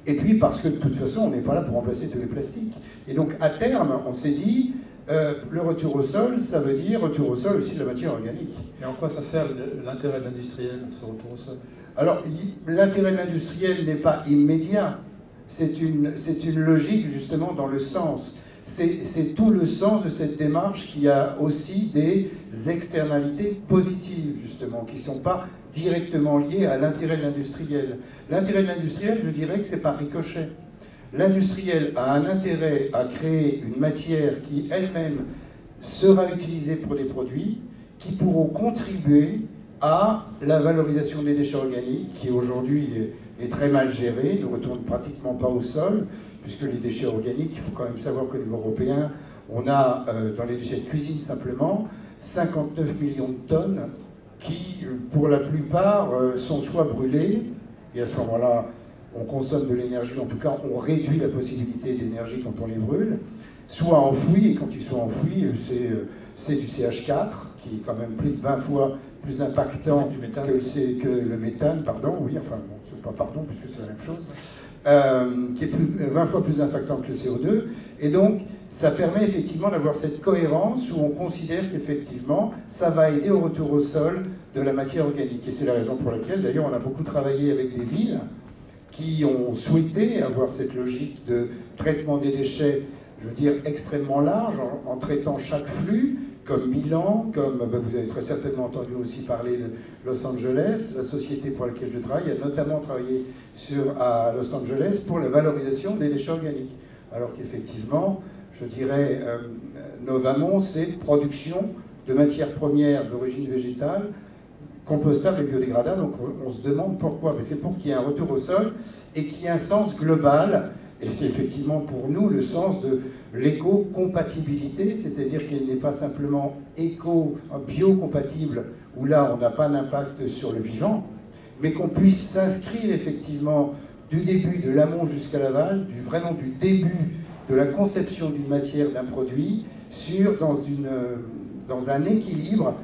Et puis parce que de toute façon, on n'est pas là pour remplacer tous les plastiques. Et donc à terme, on s'est dit, le retour au sol, ça veut dire retour au sol aussi de la matière organique. Et en quoi ça sert l'intérêt de l'industriel, ce retour au sol? Alors, l'intérêt de l'industriel n'est pas immédiat. C'est une logique justement dans le sens. C'est tout le sens de cette démarche qui a aussi des externalités positives, justement, qui ne sont pas directement liées à l'intérêt de l'industriel. L'intérêt de l'industriel, je dirais que c'est par ricochet. L'industriel a un intérêt à créer une matière qui elle-même sera utilisée pour des produits qui pourront contribuer à la valorisation des déchets organiques, qui aujourd'hui est très mal gérée, ne retourne pratiquement pas au sol, puisque les déchets organiques, il faut quand même savoir qu'au niveau européen, on a, dans les déchets de cuisine simplement, 59 millions de tonnes qui, pour la plupart, sont soit brûlées, et à ce moment-là, on consomme de l'énergie, en tout cas, on réduit la possibilité d'énergie quand on les brûle, soit enfouies, et quand ils sont enfouis, c'est du CH4, qui est quand même plus de 20 fois plus impactant que le méthane, pardon, oui, enfin, bon, c'est pas pardon, puisque c'est la même chose, qui est 20 fois plus impactant que le CO2, et donc, ça permet effectivement d'avoir cette cohérence où on considère qu'effectivement, ça va aider au retour au sol de la matière organique. Et c'est la raison pour laquelle, d'ailleurs, on a beaucoup travaillé avec des villes qui ont souhaité avoir cette logique de traitement des déchets, je veux dire, extrêmement large, en traitant chaque flux, comme Milan, comme vous avez très certainement entendu aussi parler de Los Angeles. La société pour laquelle je travaille a notamment travaillé à Los Angeles pour la valorisation des déchets organiques. Alors qu'effectivement, je dirais, Novamont, c'est production de matières premières d'origine végétale, compostables et biodégradables. Donc on se demande pourquoi. Mais c'est pour qu'il y ait un retour au sol et qu'il y ait un sens global. Et c'est effectivement pour nous le sens de l'éco-compatibilité, c'est-à-dire qu'elle n'est pas simplement biocompatible, où là on n'a pas d'impact sur le vivant, mais qu'on puisse s'inscrire effectivement du début, de l'amont jusqu'à l'aval, vraiment du début de la conception d'une matière, d'un produit, dans un équilibre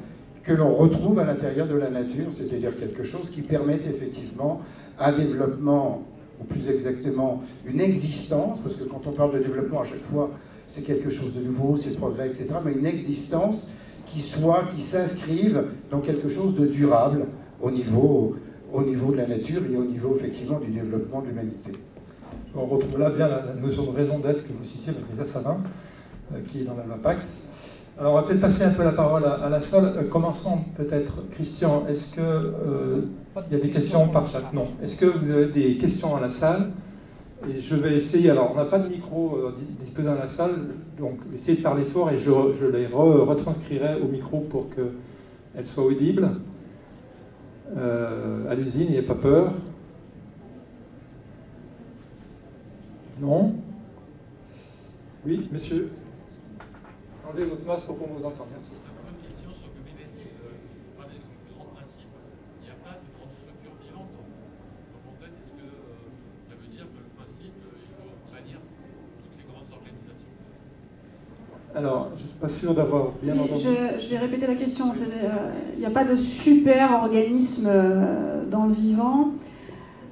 que l'on retrouve à l'intérieur de la nature, c'est-à-dire quelque chose qui permette effectivement un développement, ou plus exactement une existence, parce que quand on parle de développement à chaque fois, c'est quelque chose de nouveau, c'est le progrès, etc., mais une existence qui s'inscrive dans quelque chose de durable au niveau de la nature et au niveau effectivement du développement de l'humanité. On retrouve là bien la notion de raison d'être que vous citiez, Patricia Savin, qui est dans la loi Pacte. Alors on va peut-être passer un peu la parole à la salle. Commençons peut-être, Christian, est-ce qu'il y a des questions par chat? Non. Est-ce que vous avez des questions à la salle? Et je vais essayer, alors on n'a pas de micro disposé dans la salle, donc essayez de parler fort et je les retranscrirai au micro pour qu'elles soient audibles. Allez-y, n'ayez pas peur. Non? Oui, monsieur? Enlevez votre masque pour qu'on vous entende, merci. Une question sur le mimétisme. Vous parlez de grands principes. Il n'y a pas de grande structure vivante dans mon tête. Est-ce que ça veut dire que le principe, il faut bannir toutes les grandes organisations? Alors, je ne suis pas sûr d'avoir bien entendu. Je vais répéter la question. Il n'y a pas de super organisme dans le vivant.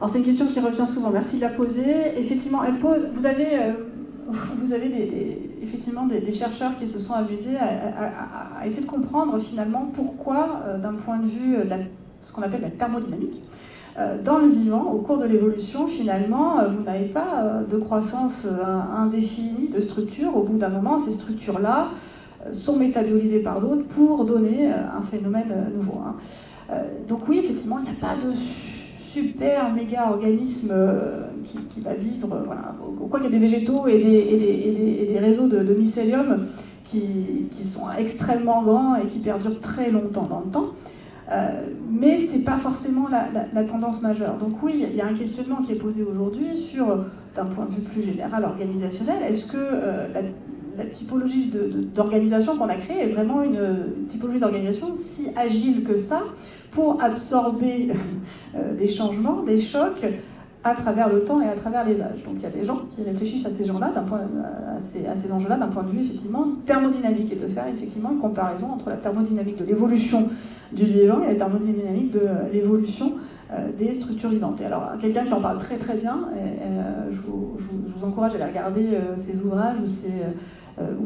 Alors c'est une question qui revient souvent. Merci de la poser. Effectivement, elle pose. Vous avez effectivement des chercheurs qui se sont amusés à essayer de comprendre finalement pourquoi, d'un point de vue ce qu'on appelle la thermodynamique, Dans le vivant, au cours de l'évolution, finalement, vous n'avez pas de croissance indéfinie de structures. Au bout d'un moment, ces structures-là sont métabolisées par d'autres pour donner un phénomène nouveau. Donc oui, effectivement, il n'y a pas de super méga organisme qui va vivre. Voilà. Quoi qu'il y a des végétaux et des réseaux de mycélium qui sont extrêmement grands et qui perdurent très longtemps dans le temps. Mais ce n'est pas forcément la tendance majeure. Donc oui, il y a un questionnement qui est posé aujourd'hui sur, d'un point de vue plus général, organisationnel. Est-ce que la typologie d'organisation qu'on a créée est vraiment une typologie d'organisation si agile que ça pour absorber des changements, des chocs à travers le temps et à travers les âges. Donc il y a des gens qui réfléchissent à ces gens-là, à ces enjeux-là, d'un point de vue effectivement thermodynamique, et de faire effectivement une comparaison entre la thermodynamique de l'évolution du vivant et la thermodynamique de l'évolution des structures vivantes. Et alors quelqu'un qui en parle très très bien, je vous encourage à aller regarder ses ouvrages ou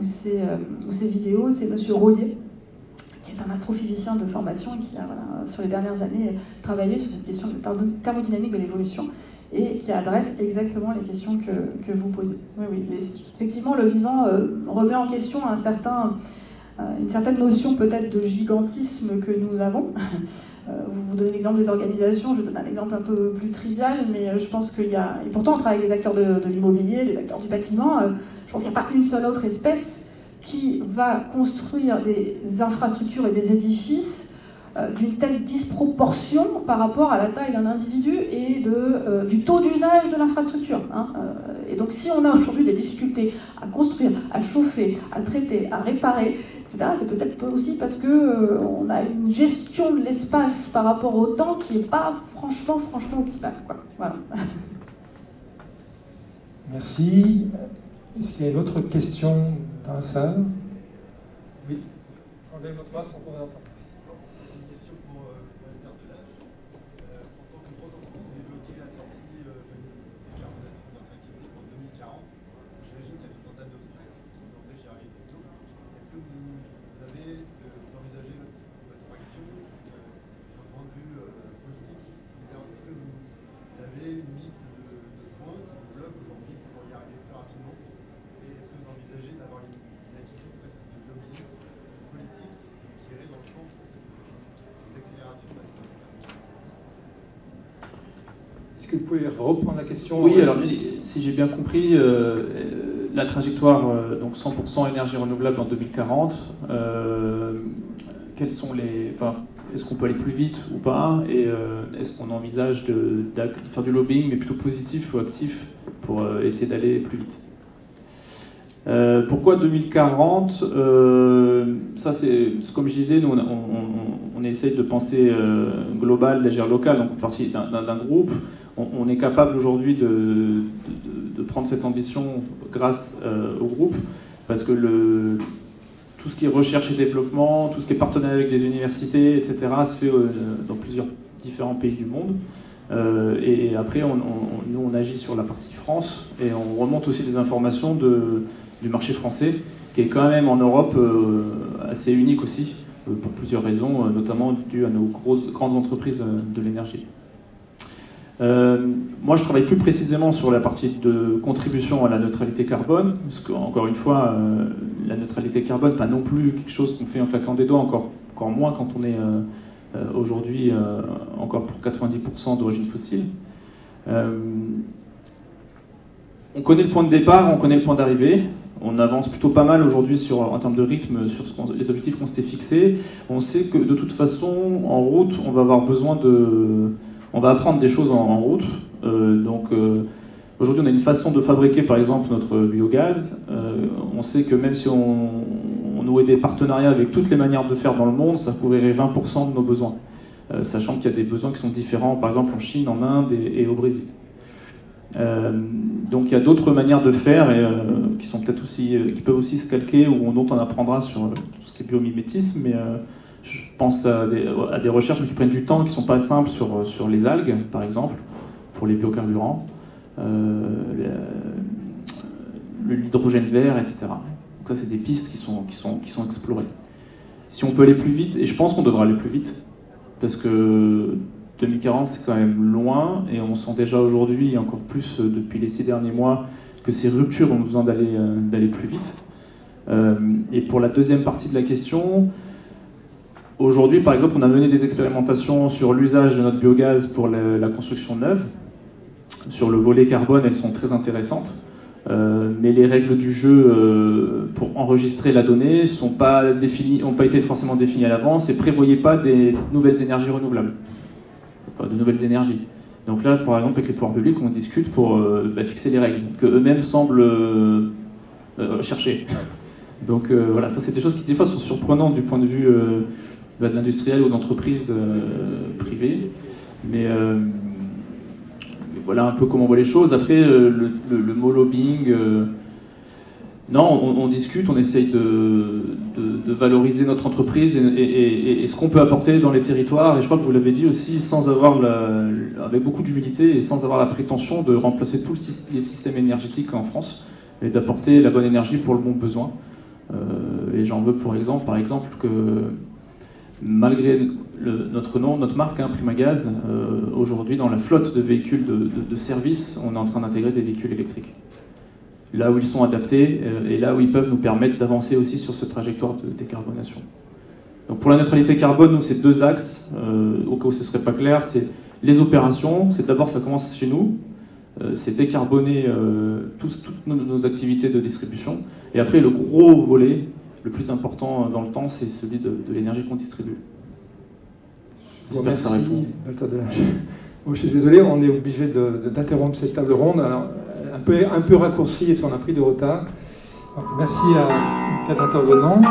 ses vidéos, c'est Monsieur Rodier, qui est un astrophysicien de formation et qui a, sur les dernières années, travaillé sur cette question de thermodynamique de l'évolution et qui adresse exactement les questions que vous posez. Oui, mais effectivement, le vivant remet en question une certaine notion peut-être de gigantisme que nous avons. Vous donnez l'exemple des organisations, je donne un exemple un peu plus trivial, mais je pense qu'il y a... Et pourtant, on travaille avec des acteurs de l'immobilier, des acteurs du bâtiment. Je pense qu'il n'y a pas une seule autre espèce qui va construire des infrastructures et des édifices d'une telle disproportion par rapport à la taille d'un individu et du taux d'usage de l'infrastructure. Et donc si on a aujourd'hui des difficultés à construire, à chauffer, à traiter, à réparer, etc., c'est peut-être aussi parce qu'on a une gestion de l'espace par rapport au temps qui n'est pas franchement optimale. Voilà. Merci. Est-ce qu'il y a une autre question dans la salle? Oui. Enlevez votre masque pour qu'on vous entende. C'est une question pour Walter Delage. En tant que grosse entreprise, vous évoquez la sortie de décarbonation de notre activité pour 2040. J'imagine qu'il y a tout un tas d'obstacles qui vous empêchent d'y arriver plus tôt. Est-ce que vous envisagez votre action d'un point de vue politique? C'est-à-dire, est-ce que vous avez une liste de points qui vous bloquent aujourd'hui pour y arriver plus rapidement? Et est-ce que vous envisagez d'avoir une attitude presque de lobbyiste politique qui irait dans le sens d'accélération de la Est-ce que vous pouvez reprendre la question? Oui, alors si j'ai bien compris, la trajectoire donc 100% énergie renouvelable en 2040, quels sont est-ce qu'on peut aller plus vite ou pas? Et est-ce qu'on envisage de faire du lobbying, mais plutôt positif ou actif, pour essayer d'aller plus vite? Pourquoi 2040? Ça, c'est comme je disais, nous on essaye de penser global, d'agir local, donc on fait partie d'un groupe. On est capable aujourd'hui de prendre cette ambition grâce au groupe, parce que tout ce qui est recherche et développement, tout ce qui est partenariat avec des universités, etc., se fait dans plusieurs différents pays du monde. Et après, nous, on agit sur la partie France, et on remonte aussi des informations du marché français, qui est quand même en Europe assez unique aussi, pour plusieurs raisons, notamment dû à nos grandes entreprises de l'énergie. Moi, je travaille plus précisément sur la partie de contribution à la neutralité carbone, parce qu'encore une fois, la neutralité carbone, pas non plus quelque chose qu'on fait en claquant des doigts, encore moins quand on est aujourd'hui encore pour 90% d'origine fossile. On connaît le point de départ, on connaît le point d'arrivée. On avance plutôt pas mal aujourd'hui en termes de rythme sur les objectifs qu'on s'était fixés. On sait que de toute façon, en route, on va avoir besoin on va apprendre des choses en route. Aujourd'hui, on a une façon de fabriquer, par exemple, notre biogaz. On sait que même si on nouait des partenariats avec toutes les manières de faire dans le monde, ça couvrirait 20% de nos besoins. Sachant qu'il y a des besoins qui sont différents, par exemple en Chine, en Inde et au Brésil. Donc il y a d'autres manières de faire qui peuvent aussi se calquer ou dont on apprendra sur tout ce qui est biomimétisme, mais je pense à des recherches qui prennent du temps, qui ne sont pas simples sur les algues, par exemple, pour les biocarburants, l'hydrogène vert, etc. Donc ça, c'est des pistes qui sont explorées. Si on peut aller plus vite, et je pense qu'on devra aller plus vite, parce que 2040, c'est quand même loin, et on sent déjà aujourd'hui, et encore plus depuis les 6 derniers mois, que ces ruptures ont besoin d'aller plus vite. Et pour la deuxième partie de la question, aujourd'hui, par exemple, on a mené des expérimentations sur l'usage de notre biogaz pour la construction neuve. Sur le volet carbone, elles sont très intéressantes, mais les règles du jeu pour enregistrer la donnée n'ont pas été forcément définies à l'avance et ne prévoyaient pas des nouvelles énergies renouvelables, de nouvelles énergies. Donc là, par exemple, avec les pouvoirs publics, on discute pour fixer les règles que eux-mêmes semblent chercher. Donc voilà, ça c'est des choses qui des fois sont surprenantes du point de vue de l'industriel ou d'entreprises privées, mais voilà un peu comment on voit les choses. Après, le mot lobbying, non, on discute, on essaye de valoriser notre entreprise et ce qu'on peut apporter dans les territoires. Et je crois que vous l'avez dit aussi, sans avoir avec beaucoup d'humilité et sans avoir la prétention de remplacer tous les systèmes énergétiques en France, mais d'apporter la bonne énergie pour le bon besoin. Et j'en veux par exemple que malgré notre nom, notre marque, Primagaz, aujourd'hui dans la flotte de véhicules de service, on est en train d'intégrer des véhicules électriques. Là où ils sont adaptés et là où ils peuvent nous permettre d'avancer aussi sur cette trajectoire de décarbonation. Donc pour la neutralité carbone, nous c'est 2 axes, au cas où ce ne serait pas clair, c'est les opérations, c'est d'abord ça commence chez nous, c'est décarboner toutes nos activités de distribution, et après le gros volet, le plus important dans le temps, c'est celui de l'énergie qu'on distribue. J'espère que ça répond. Bon, je suis désolé, on est obligé d'interrompre cette table ronde. Alors, un peu raccourci et on a pris de retard. Donc, merci à 4 intervenants.